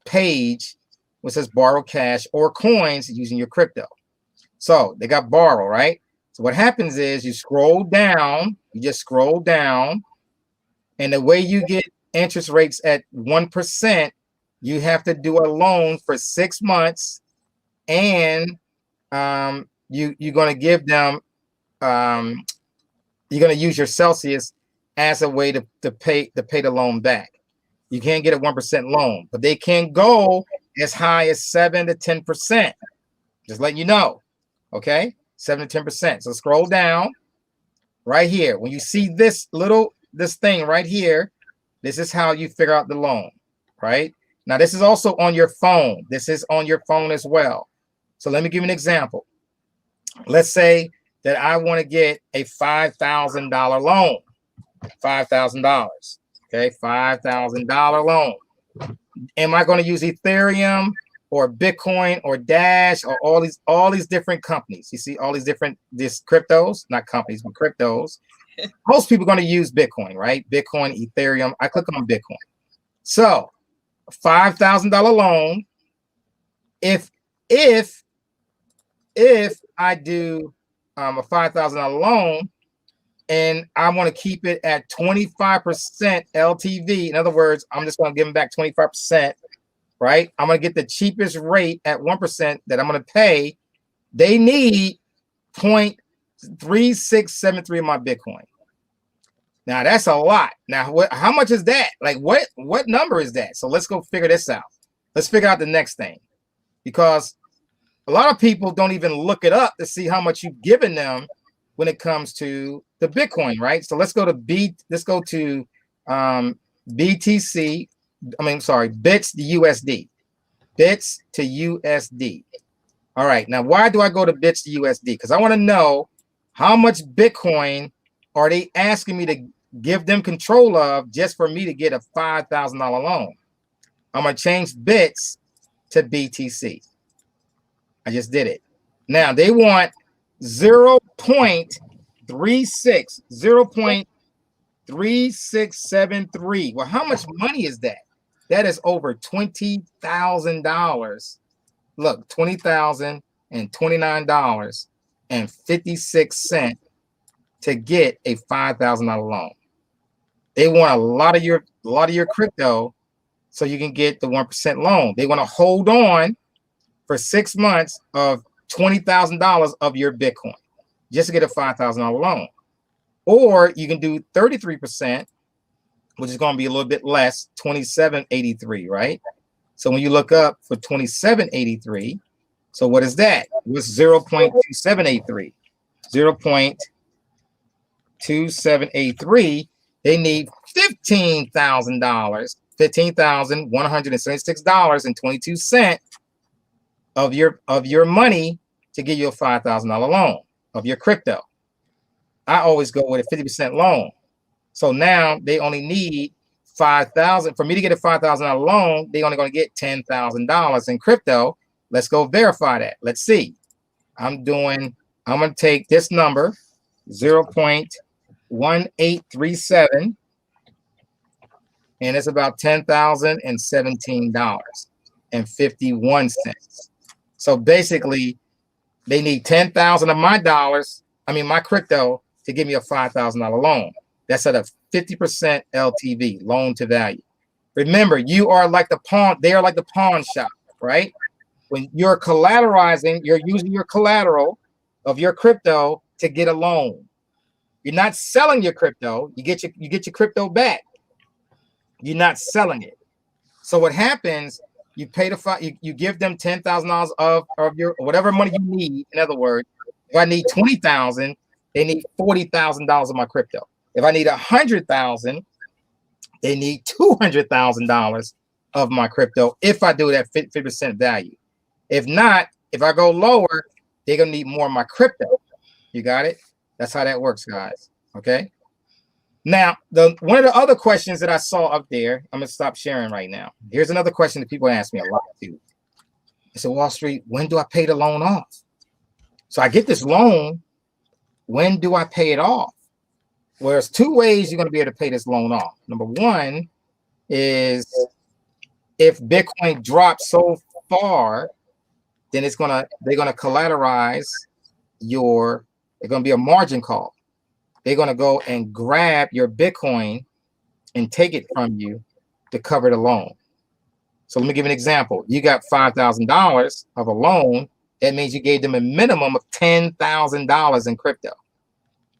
page which says borrow cash or coins using your crypto. So they got borrow, right? So what happens is you scroll down, you just scroll down, and the way you get interest rates at 1%, you have to do a loan for 6 months, and you're going to give them, you're going to use your Celsius as a way to pay the loan back. You can't get a 1% loan, but they can go as high as 7 to 10%. Just letting you know. Okay, 7 to 10%. So scroll down right here. When you see this thing right here, this is how you figure out the loan, right? Now, this is also on your phone. This is on your phone as well. So let me give you an example. Let's say that I want to get a $5,000 loan. $5,000. Okay, $5,000 loan. Am I going to use Ethereum or Bitcoin or Dash or all these different companies? You see all these cryptos, not companies, but cryptos. Most people are going to use Bitcoin, right? Bitcoin, Ethereum. I click on Bitcoin. So $5,000 loan. If I do a $5,000 loan, and I want to keep it at 25% LTV. In other words, I'm just going to give them back 25%. right? I'm going to get the cheapest rate at 1% that I'm going to pay. They need 0.3673 of my Bitcoin. Now that's a lot. Now, how much is that? Like, what number is that? So let's go figure this out. Let's figure out the next thing, because a lot of people don't even look it up to see how much you've given them when it comes to the Bitcoin, right? So let's go to BTC. Bits to USD. Bits to USD. All right. Now, why do I go to bits to USD? Because I want to know how much Bitcoin are they asking me to give them control of just for me to get a $5,000 loan. I'm going to change bits to BTC. I just did it. Now they want 0.3673. Well, how much money is that? That is over $20,000. Look, $20,029.56 to get a $5,000 loan. They want a lot of your crypto so you can get the 1% loan. They want to hold on for 6 months of $20,000 of your Bitcoin just to get a $5,000 loan. Or you can do 33%, which is going to be a little bit less, $27.83, right? So when you look up for $27.83, so what is that? What's 0.2783? 0.2783. They need $15,000, $15,176.22 of your money to give you a $5,000 loan of your crypto. I always go with a 50% loan. So now they only need $5,000 for me to get a $5,000 loan. They only going to get $10,000 in crypto. Let's go verify that. Let's see. I'm going to take this number, 0.1837, and it's about $10,017.51. So basically, they need 10,000 of my crypto, to give me a $5,000 loan. That's at a 50% LTV, loan to value. Remember, you are like the pawn. They are like the pawn shop, right? When you're collateralizing, you're using your collateral of your crypto to get a loan. You're not selling your crypto. You get your crypto back. You're not selling it. So what happens? You pay you give them $10,000 of your whatever money you need. In other words, if I need $20,000, they need $40,000 of my crypto. If I need $100,000, they need $200,000 of my crypto. If I do that 50% value. If not, if I go lower, they're gonna need more of my crypto. You got it? That's how that works, guys. Okay. Now, one of the other questions that I saw up there, I'm gonna stop sharing right now. Here's another question that people ask me a lot too. I said, Wallstreet, when do I pay the loan off? So I get this loan. When do I pay it off? Well, there's two ways you're going to be able to pay this loan off. Number one is if Bitcoin drops so far, then they're going to collateralize they're going to be a margin call. They're going to go and grab your Bitcoin and take it from you to cover the loan. So let me give you an example. You got $5,000 of a loan. That means you gave them a minimum of $10,000 in crypto.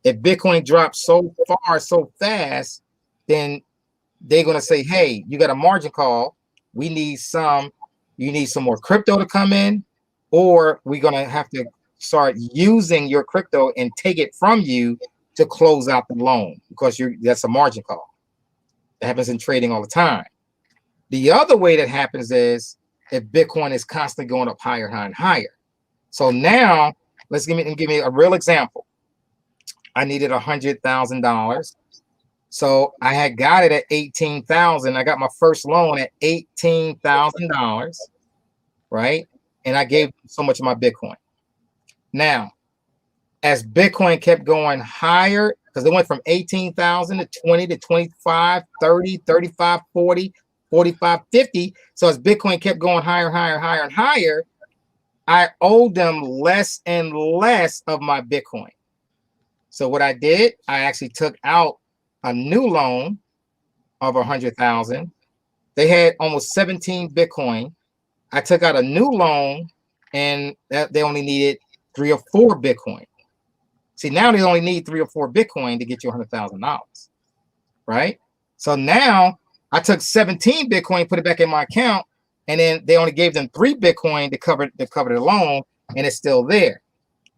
If Bitcoin drops so far, so fast, then they're going to say, hey, you got a margin call. You need some more crypto to come in, or we're going to have to start using your crypto and take it from you to close out the loan, because that's a margin call. That happens in trading all the time. The other way that happens is if Bitcoin is constantly going up higher, higher, and higher. So now let's give me a real example. I needed $100,000. So I had got it at $18,000. I got my first loan at $18,000, right? And I gave so much of my Bitcoin. Now, as Bitcoin kept going higher, because it went from 18,000 to 20 to 25, 30, 35, 40, 45, 50. So as Bitcoin kept going higher, higher, higher, and higher, I owed them less and less of my Bitcoin. So what I did, I actually took out a new loan of $100,000,
They had almost 17 Bitcoin. I took out a new loan, and they only needed 3 or 4 Bitcoin. See, now they only need 3 or 4 Bitcoin to get you $100,000, right? So now I took 17 Bitcoin, put it back in my account, and then they only gave them 3 Bitcoin to cover the loan, and it's still there.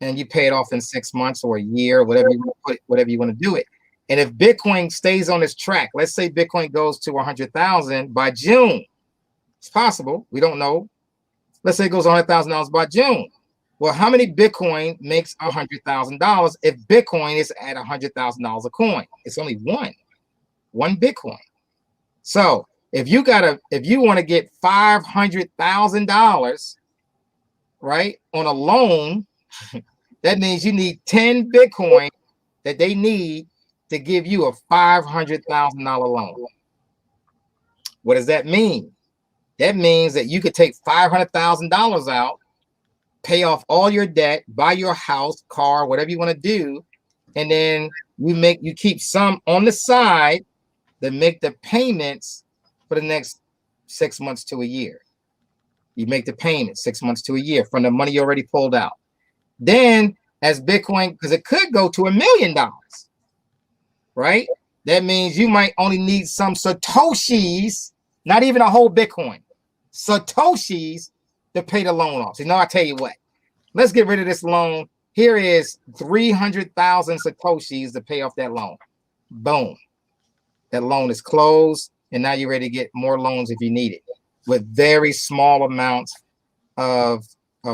And you pay it off in 6 months or a year, whatever you want to do it. And if Bitcoin stays on this track, let's say Bitcoin goes to 100,000 by June, it's possible. We don't know. Let's say it goes $100,000 by June. Well, how many Bitcoin makes $100,000 if Bitcoin is at $100,000 a coin? It's only one Bitcoin. So if you want to get $500,000, right, on a loan, that means you need 10 Bitcoin that they need to give you a $500,000 loan. What does that mean? That means that you could take $500,000 out, pay off all your debt, buy your house, car, whatever you want to do, and then you keep some on the side to make the payments for the next 6 months to a year. You make the payment 6 months to a year from the money you already pulled out. Then as Bitcoin, because it could go to $1 million, right? That means you might only need some Satoshis, not even a whole Bitcoin, Satoshis to pay the loan off. So now I tell you what, let's get rid of this loan. Here is 300,000 Satoshis to pay off that loan. Boom. That loan is closed, and now you're ready to get more loans if you need it, with very small amounts of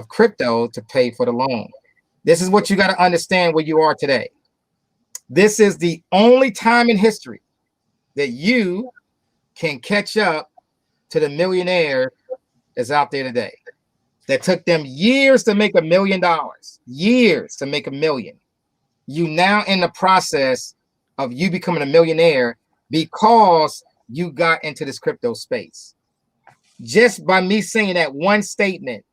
crypto to pay for the loan. This is what you got to understand where you are today. This is the only time in history that you can catch up to the millionaire that's out there today. That took them years to make $1 million, years to make $1 million. You now in the process of you becoming a millionaire because you got into this crypto space. Just by me saying that one statement,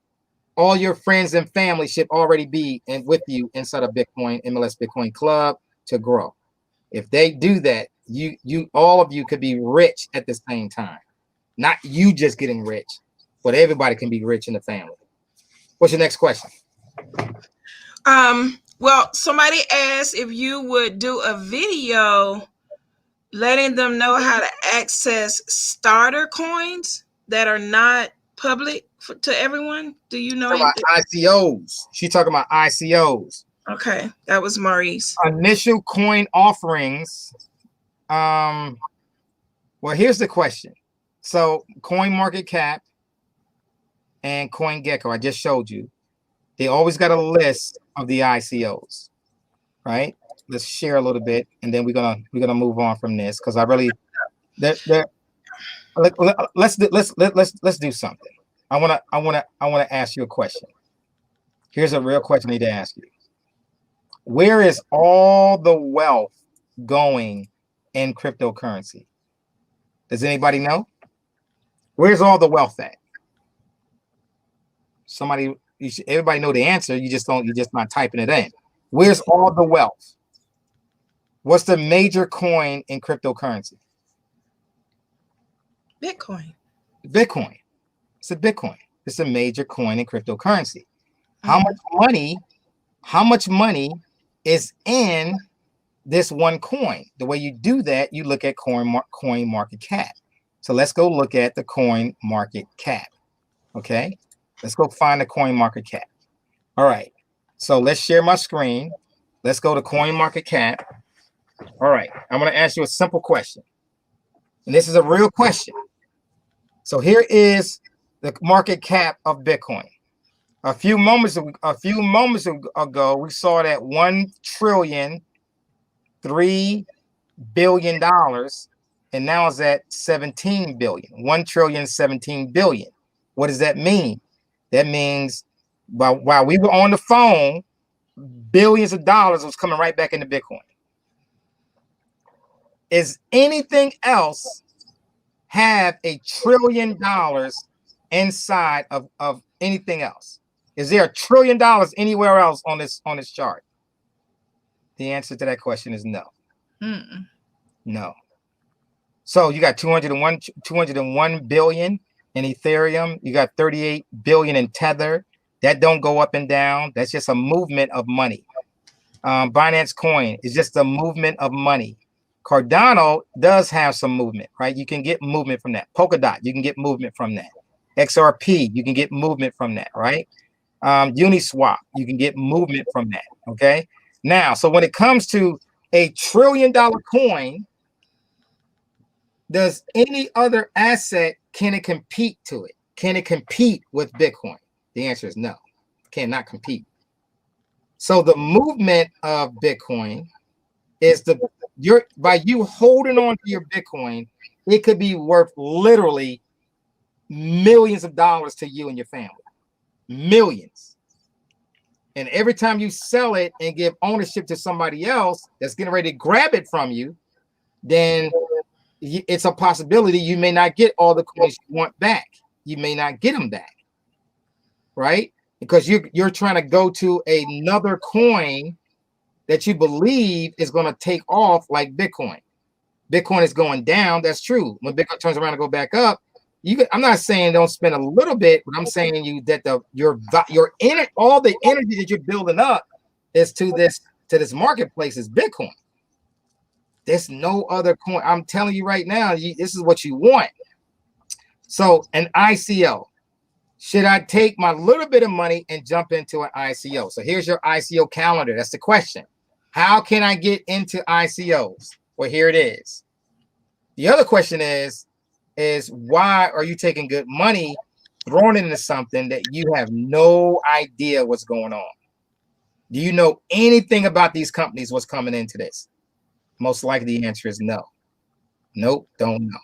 all your friends and family should already be with you inside of Bitcoin, MLS Bitcoin Club to grow. If they do that, all of you could be rich at the same time. Not you just getting rich, but everybody can be rich in the family. What's your next question?
Well, somebody asked if you would do a video letting them know how to access starter coins that are not public to everyone. Do you know
about ICOs? She's talking about ICOs.
Okay, that was Maurice.
Initial coin offerings. Well, here's the question. So CoinMarketCap and CoinGecko, I just showed you, they always got a list of the ICOs, right? Let's share a little bit, and then we're gonna move on from this because I really let's do something. I wanna ask you a question. Here's a real question I need to ask you. Where is all the wealth going in cryptocurrency? Does anybody know? Where's all the wealth at? Everybody know the answer. You're just not typing it in. Where's all the wealth? What's the major coin in cryptocurrency?
Bitcoin.
Bitcoin. It's a Bitcoin. It's a major coin in cryptocurrency. How much money is in this one coin? The way you do that, you look at CoinMarketCap. So let's go look at the CoinMarketCap. Okay, let's go find the CoinMarketCap. All right, so let's share my screen. Let's go to CoinMarketCap. All right, I'm going to ask you a simple question, and this is a real question. So here is the market cap of Bitcoin. A few moments ago, we saw that $1.3 trillion, and now it's at 17 billion. 1.017 trillion. What does that mean? That means while we were on the phone, billions of dollars was coming right back into Bitcoin. Is anything else have $1 trillion inside of anything else? Is there $1 trillion anywhere else on this chart? The answer to that question is no. No. So you got 201 billion in Ethereum. You got 38 billion in Tether. That don't go up and down. That's just a movement of money. Binance Coin is just a movement of money. Cardano does have some movement, right? You can get movement from that. Polkadot, you can get movement from that. XRP, you can get movement from that, right? Uniswap, you can get movement from that, okay? Now, so when it comes to $1 trillion coin, does any other asset, can it compete to it? Can it compete with Bitcoin? The answer is no, cannot compete. So the movement of Bitcoin is by you holding on to your Bitcoin, it could be worth literally millions of dollars to you and your family. Millions. And every time you sell it and give ownership to somebody else that's getting ready to grab it from you, then it's a possibility you may not get all the coins you want back. You may not get them back, right? Because you're trying to go to another coin that you believe is going to take off like Bitcoin. Bitcoin is going down. That's true. When Bitcoin turns around and go back up, I'm not saying don't spend a little bit, but I'm saying that all the energy that you're building up is to this marketplace is Bitcoin. There's no other coin. I'm telling you right now, this is what you want. So an ICO. Should I take my little bit of money and jump into an ICO? So here's your ICO calendar. That's the question. How can I get into ICOs? Well, here it is. The other question is why are you taking good money, throwing it into something that you have no idea what's going on? Do you know anything about these companies, what's coming into this? Most likely the answer is no. Nope, don't know.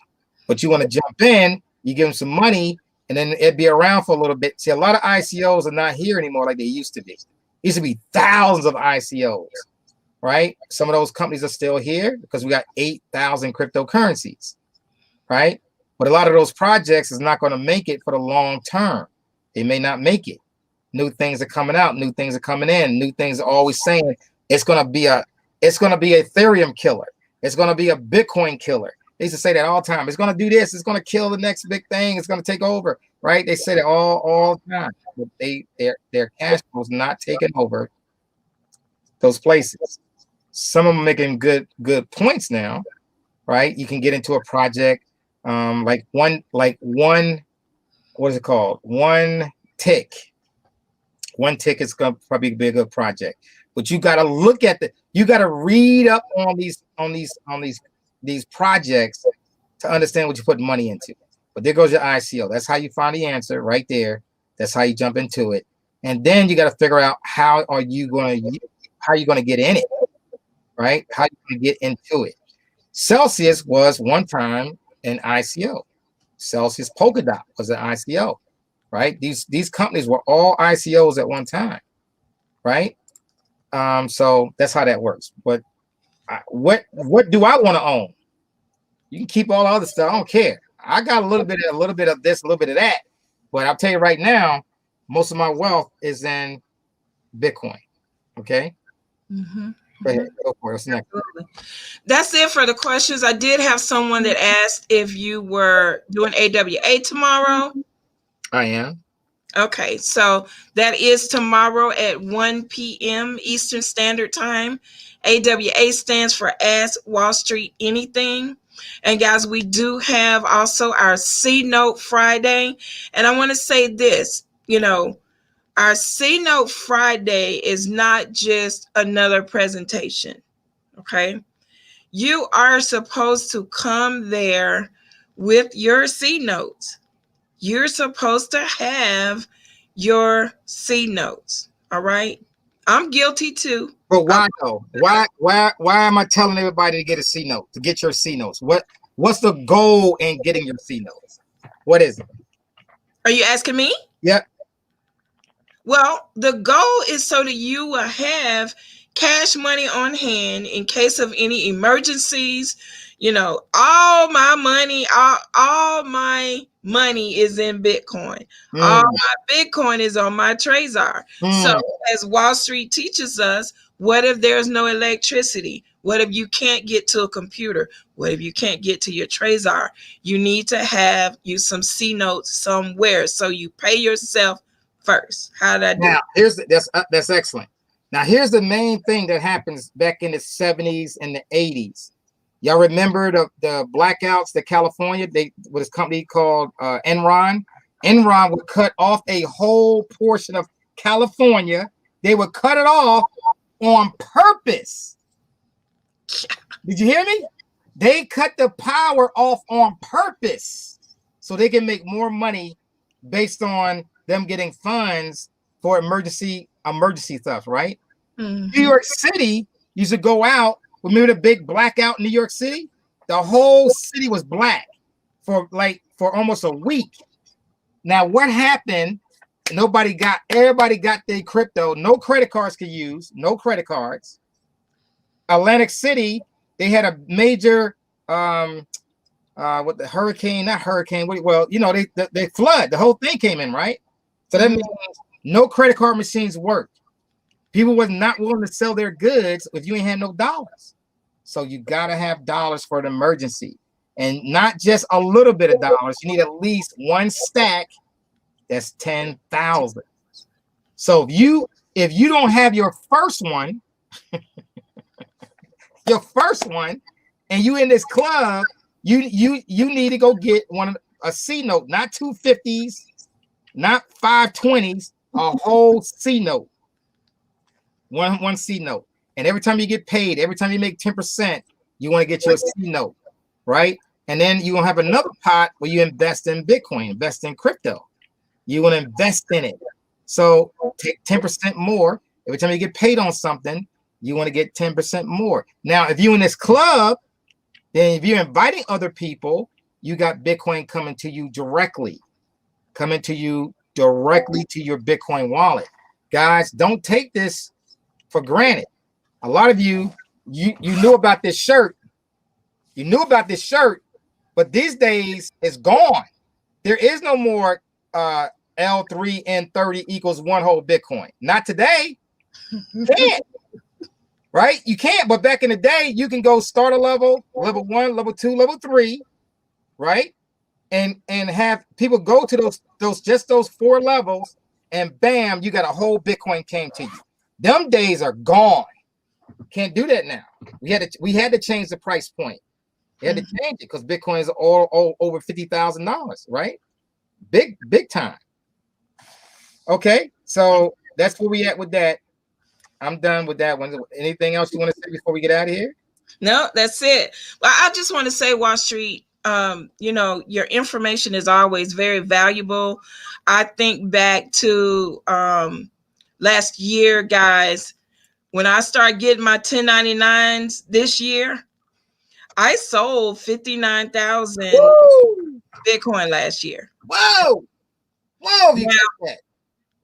But you want to jump in, you give them some money, and then it'd be around for a little bit. See, a lot of ICOs are not here anymore like they used to be. Used to be thousands of ICOs, right? Some of those companies are still here because we got 8,000 cryptocurrencies, right? But a lot of those projects is not going to make it for the long term. They may not make it. New things are coming out. New things are coming in. New things are always saying it's going to be a Ethereum killer. It's going to be a Bitcoin killer. They used to say that all the time. It's going to do this. It's going to kill the next big thing. It's going to take over, right? They say that all the time. But their cash flow is not taking over those places. Some of them are making good points now, right? You can get into a project like one, what is it called? One tick. One tick is going to probably be a good project. But you got to look at you got to read up on these projects to understand what you put money into. But there goes your ICO. That's how you find the answer right there. That's how you jump into it. And then you got to figure out how you going to get in it, right? How you going to get into it. Celsius was one time an ICO. Celsius Polkadot was an ICO, right? These companies were all ICOs at one time, right? So that's how that works. But what do I want to own? You can keep all the other stuff. I don't care. I got a little bit of this, a little bit of that. But I'll tell you right now, most of my wealth is in Bitcoin. Okay.
Mm-hmm.
Go ahead. Go for it. What's next?
That's it for the questions. I did have someone that asked if you were doing AWA tomorrow.
I am.
Okay, so that is tomorrow at 1 p.m. Eastern Standard Time. AWA stands for Ask Wallstreet Anything. And guys, we do have also our C-Note Friday. And I want to say this, our C-Note Friday is not just another presentation, okay? You are supposed to come there with your C-Notes. You're supposed to have your C-Notes, all right? I'm guilty too.
But why though? Why am I telling everybody to get a C-Note, to get your C-Notes? What's the goal in getting your C-Notes? What is it?
Are you asking me?
Yep.
Well, the goal is so that you will have cash money on hand in case of any emergencies. You know, all my money, all my money is in Bitcoin. All my Bitcoin is on my Trezor. So as Wallstreet teaches us, what if there's no electricity? What if you can't get to a computer? What if you can't get to your Trezor? You need to have you some C notes somewhere. So you pay yourself first. How did I do?
Now, that's excellent. Now, here's the main thing that happens back in the 70s and the 80s. Y'all remember the blackouts that California, they with this company called Enron. Enron would cut off a whole portion of California. They would cut it off on purpose. Did you hear me? They cut the power off on purpose so they can make more money based on them getting funds for emergency stuff, right? New York City used to go out. Remember the big blackout in New York City? The whole city was black for almost a week. Now, what happened? Everybody got their crypto. No credit cards could use. No credit cards. Atlantic City, they had a major what the hurricane, not hurricane. Well, you know, they flood. The whole thing came in, right? So that means no credit card machines worked. People was not willing to sell their goods if you ain't had no dollars. So you gotta have dollars for an emergency, and not just a little bit of dollars. You need at least one stack. That's 10,000. So if you don't have your first one, and you in this club, you need to go get a C note, not 250s, not 520s, a whole C note. One C note. And every time you get paid, every time you make 10%, you want to get your C note, right? And then you gonna have another pot where you invest in Bitcoin, invest in crypto. You want to invest in it. So take 10% more. Every time you get paid on something, you want to get 10% more. Now, if you're in this club, then if you're inviting other people, you got Bitcoin coming to you directly to your Bitcoin wallet. Guys, don't take this for granted. A lot of you knew about this shirt. You knew about this shirt, but these days it's gone. There is no more L3N30 equals one whole Bitcoin. Not today. You can't. Right? You can't. But back in the day, you can go start a level 1, level 2, level 3, right? And have people go to those 4 levels, and bam, you got a whole Bitcoin came to you. Them days are gone. Can't do that now. We had to change the price point. We had to change it because Bitcoin is all over $50,000, right? Big time. Okay, so that's where we at with that. I'm done with that one. Anything else you want to say before we get out of here?
No, that's it. Well, I just want to say, Wallstreet, you know, your information is always very valuable. I think back to last year, guys, when I started getting my 1099s this year, I sold 59,000 Bitcoin last year.
Whoa! Now,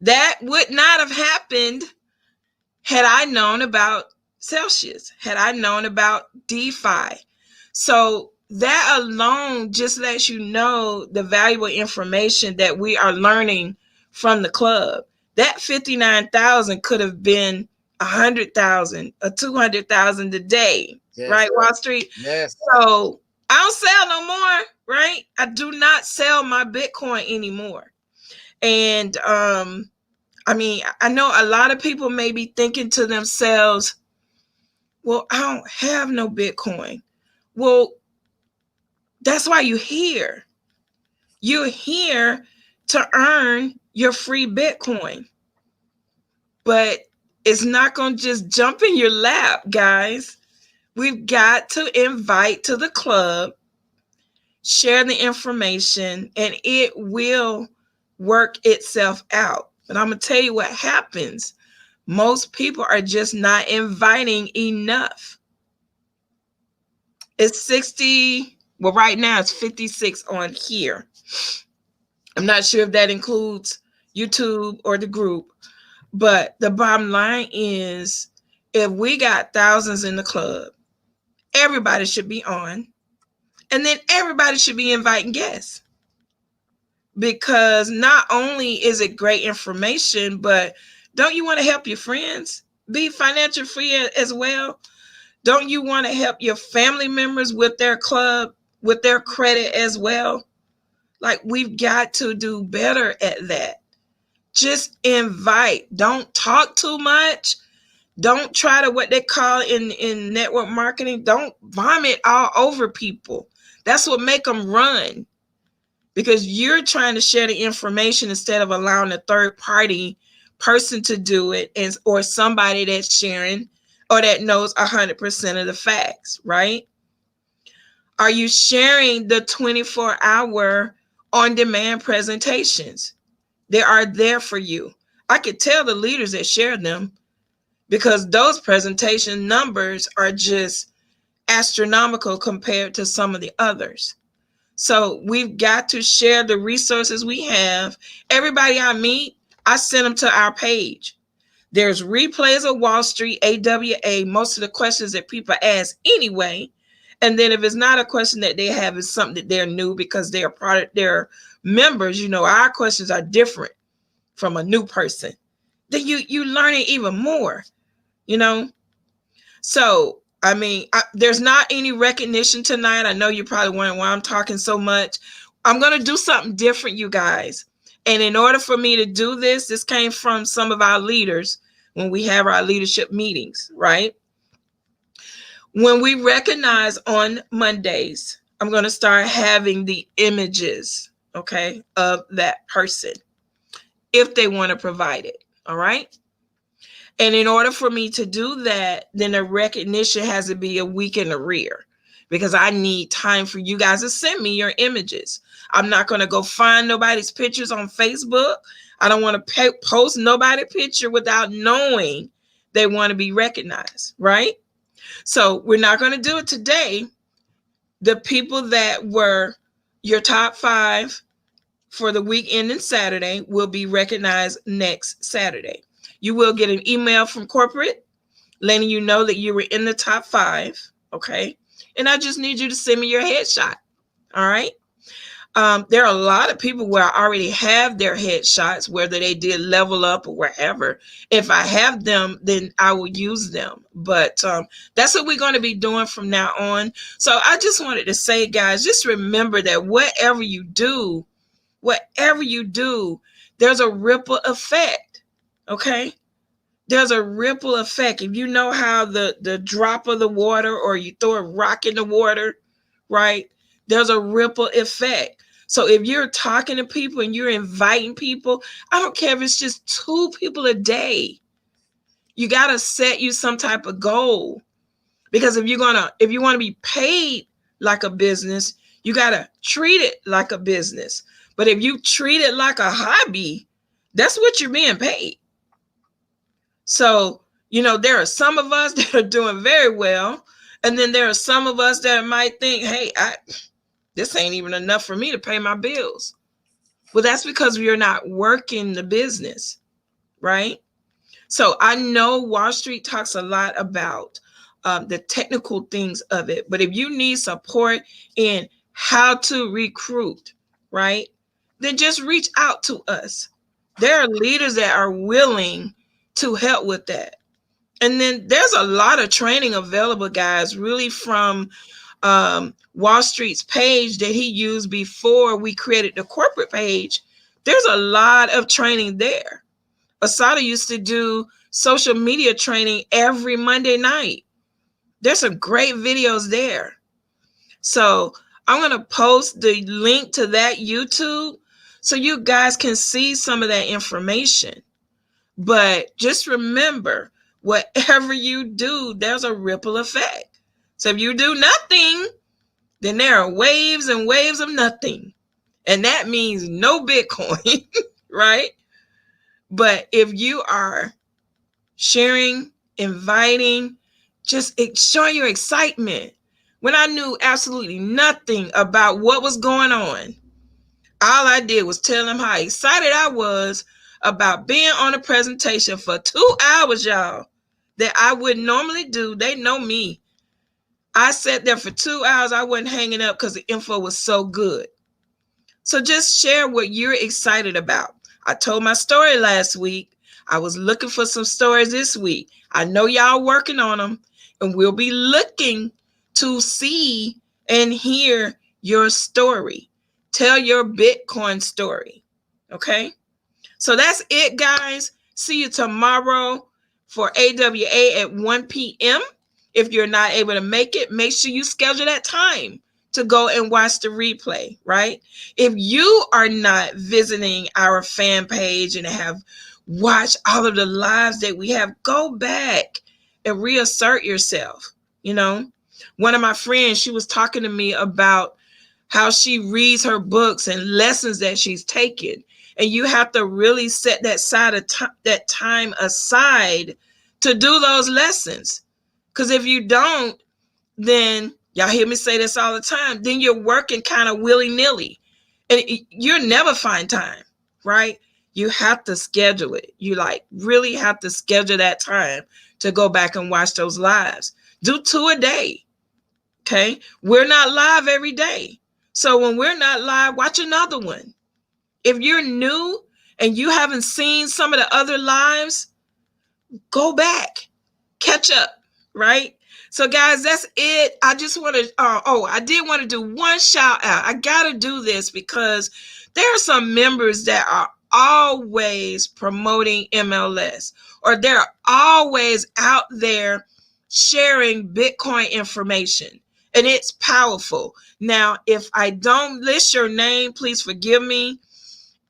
that would not have happened had I known about Celsius, had I known about DeFi. So that alone just lets you know the valuable information that we are learning from the club. That 59,000 could have been 100,000 or 200,000 a day, yes. Right, Wallstreet?
Yes.
So I don't sell no more, right? I do not sell my Bitcoin anymore. And I mean, I know a lot of people may be thinking to themselves, well, I don't have no Bitcoin. Well, that's why you're here. You're here to earn your free Bitcoin. But it's not going to just jump in your lap, guys. We've got to invite to the club, share the information, and it will work itself out. But I'm going to tell you what happens. Most people are just not inviting enough. It's 60. Well, right now it's 56 on here. I'm not sure if that includes YouTube or the group. But the bottom line is, if we got thousands in the club, everybody should be on. And then everybody should be inviting guests, because not only is it great information, but don't you want to help your friends be financial free as well? Don't you want to help your family members with their club, with their credit as well? Like, we've got to do better at that. Just invite. Don't talk too much. Don't try to, what they call in network marketing, don't vomit all over people. That's what make them run, because you're trying to share the information instead of allowing a third party person to do it, or somebody that's sharing or that knows 100% of the facts, right? Are you sharing the 24-hour on-demand presentations? They are there for you. I could tell the leaders that share them, because those presentation numbers are just astronomical compared to some of the others. So we've got to share the resources we have. Everybody I meet, I send them to our page. There's replays of Wallstreet, AWA, most of the questions that people ask anyway. And then if it's not a question that they have, it's something that they're new because they're part of their members. You know, our questions are different from a new person. Then you learn it even more, you know. So, I mean, there's not any recognition tonight. I know you're probably wondering why I'm talking so much. I'm going to do something different, you guys. And in order for me to do this, this came from some of our leaders when we have our leadership meetings, right? When we recognize on Mondays, I'm going to start having the images, okay, of that person, if they want to provide it, all right? And in order for me to do that, then the recognition has to be a week in the rear, because I need time for you guys to send me your images. I'm not going to go find nobody's pictures on Facebook. I don't want to post nobody's picture without knowing they want to be recognized, right? So we're not going to do it today. The people that were your top 5 for the week ending Saturday will be recognized next Saturday. You will get an email from corporate letting you know that you were in the top 5, okay? And I just need you to send me your headshot, all right? There are a lot of people where I already have their headshots, whether they did level up or wherever. If I have them, then I will use them. But that's what we're going to be doing from now on. So I just wanted to say, guys, just remember that whatever you do, there's a ripple effect, okay? There's a ripple effect. If you know how the drop of the water, or you throw a rock in the water, right? There's a ripple effect. So if you're talking to people and you're inviting people, I don't care if it's just 2 people a day, you got to set you some type of goal. Because if you want to be paid like a business, you got to treat it like a business. But if you treat it like a hobby, that's what you're being paid. So, you know, there are some of us that are doing very well. And then there are some of us that might think, hey, this ain't even enough for me to pay my bills. Well, that's because you're not working the business, right? So I know Wallstreet talks a lot about the technical things of it. But if you need support in how to recruit, right, then just reach out to us. There are leaders that are willing to help with that. And then there's a lot of training available, guys, really from Wallstreet's page that he used before we created the corporate page. There's a lot of training there. Asada used to do social media training every Monday night. There's some great videos there. So I'm going to post the link to that YouTube so you guys can see some of that information. But just remember, whatever you do, there's a ripple effect. So if you do nothing, then there are waves and waves of nothing. And that means no Bitcoin, right? But if you are sharing, inviting, just showing your excitement. When I knew absolutely nothing about what was going on, all I did was tell them how excited I was about being on a presentation for 2 hours, y'all, that I wouldn't normally do. They know me. I sat there for 2 hours. I wasn't hanging up because the info was so good. So just share what you're excited about. I told my story last week. I was looking for some stories this week. I know y'all working on them, and we'll be looking to see and hear your story. Tell your Bitcoin story. Okay? So that's it, guys. See you tomorrow for AWA at 1 p.m. If you're not able to make it, make sure you schedule that time to go and watch the replay, right? If you are not visiting our fan page and have watched all of the lives that we have, go back and reassert yourself. You know, one of my friends, she was talking to me about how she reads her books and lessons that she's taken. And you have to really set that time aside to do those lessons. Because if you don't, then y'all hear me say this all the time, then you're working kind of willy-nilly. And you'll never find time, right? You have to schedule it. You really have to schedule that time to go back and watch those lives. Do 2 a day. Okay? We're not live every day. So when we're not live, watch another one. If you're new and you haven't seen some of the other lives, go back, catch up, right? So guys, that's it. I just want to, I did want to do one shout out. I got to do this because there are some members that are always promoting MLS, or they're always out there sharing Bitcoin information, and it's powerful. Now, if I don't list your name, please forgive me.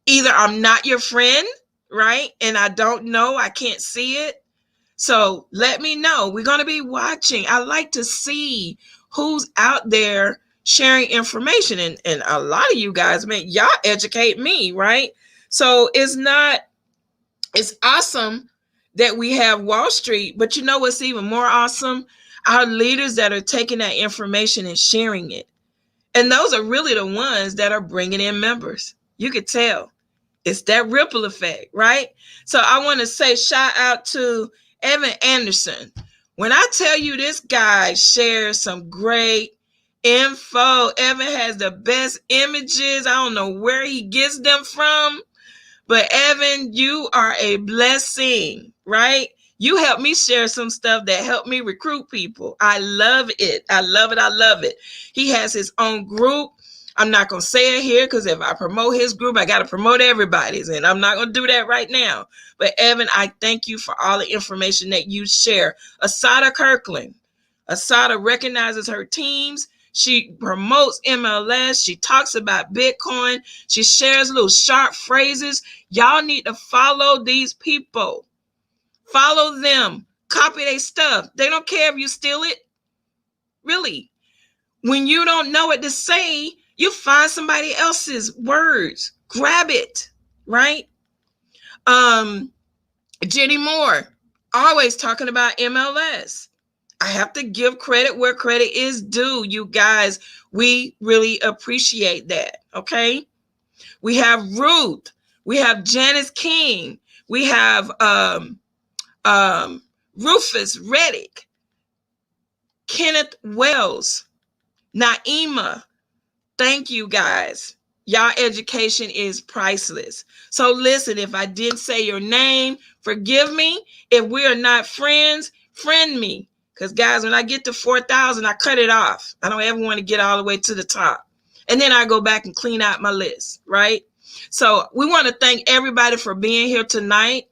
Either I'm not your friend, right? And I don't know, I can't see it. So let me know. We're going to be watching. I like to see who's out there sharing information. And a lot of you guys, man, y'all educate me, right? So it's awesome that we have Wallstreet, but you know what's even more awesome? Our leaders that are taking that information and sharing it. And those are really the ones that are bringing in members. You could tell. It's that ripple effect, right? So I want to say shout out to Evan Anderson. When I tell you this guy shares some great info, Evan has the best images. I don't know where he gets them from, but Evan, you are a blessing, right? You helped me share some stuff that helped me recruit people. I love it. I love it. I love it. He has his own group. I'm not going to say it here because if I promote his group, I got to promote everybody's, and I'm not going to do that right now. But Evan, I thank you for all the information that you share. Asada Kirkland. Asada recognizes her teams. She promotes MLS. She talks about Bitcoin. She shares little sharp phrases. Y'all need to follow these people. Follow them. Copy their stuff. They don't care if you steal it. Really. When you don't know what to say, you find somebody else's words. Grab it, right? Jenny Moore, always talking about MLS. I have to give credit where credit is due. You guys, we really appreciate that, okay? We have Ruth. We have Janice King. We have Rufus Reddick, Kenneth Wells, Naima. Thank you, guys. Y'all education is priceless. So listen, if I didn't say your name, forgive me. If we are not friends, friend me. Because guys, when I get to 4,000, I cut it off. I don't ever want to get all the way to the top. And then I go back and clean out my list, right? So we want to thank everybody for being here tonight.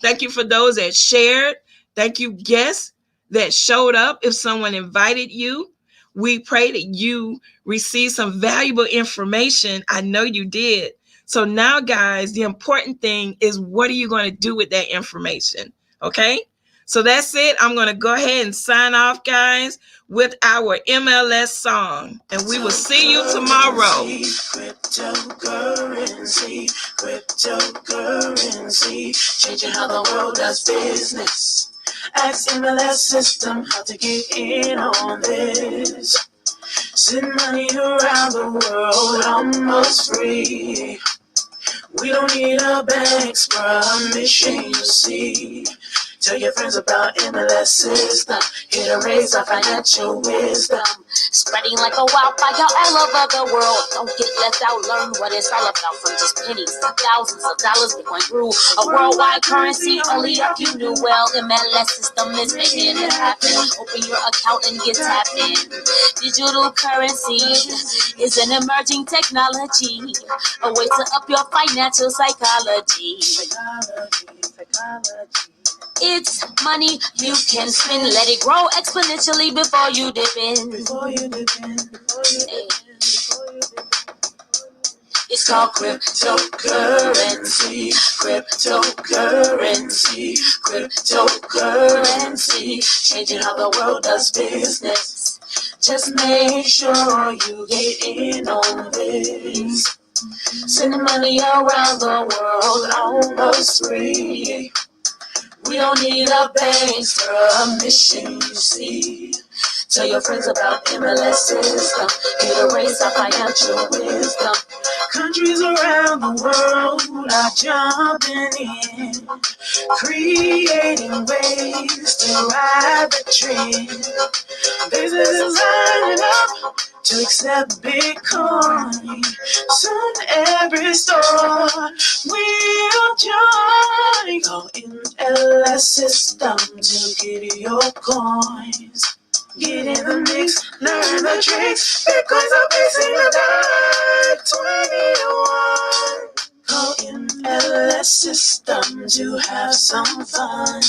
Thank you for those that shared. Thank you, guests that showed up. If someone invited you, we pray that you receive some valuable information. I know you did. So now, guys, the important thing is, what are you going to do with that information? Okay? So that's it. I'm going to go ahead and sign off, guys, with our MLS song. And we will see you tomorrow. Cryptocurrency, changing how the world does business. Ask MLS system how to get in on this. Send money around the world almost free. We don't need a bank's permission, you see.
Tell your friends about MLS system. Here to raise our financial wisdom. Spreading like a wildfire all over the world. Don't get left out. Learn what it's all about. From just pennies to thousands of dollars, Bitcoin grew a worldwide currency. Only if you knew well. MLS system is making it happen. Open your account and get tapped in. Digital currency is an emerging technology. A way to up your financial psychology. It's money you can spend. Let it grow exponentially before you dip in. It's called cryptocurrency. Cryptocurrency. Cryptocurrency. Changing how the world does business. Just make sure you get in on this. Sending money around the world almost free. We don't need a bank's permission, you see. Tell your friends about MLS system. Here to raise our financial wisdom. Countries around the world are jumping in, creating ways to ride the trend. Businesses lining up to accept Bitcoin. Soon every store will join. Call MLS system to get your coins. Get in the mix, learn the tricks. Bitcoins are facing the dark 21. Call MLS system to have some fun.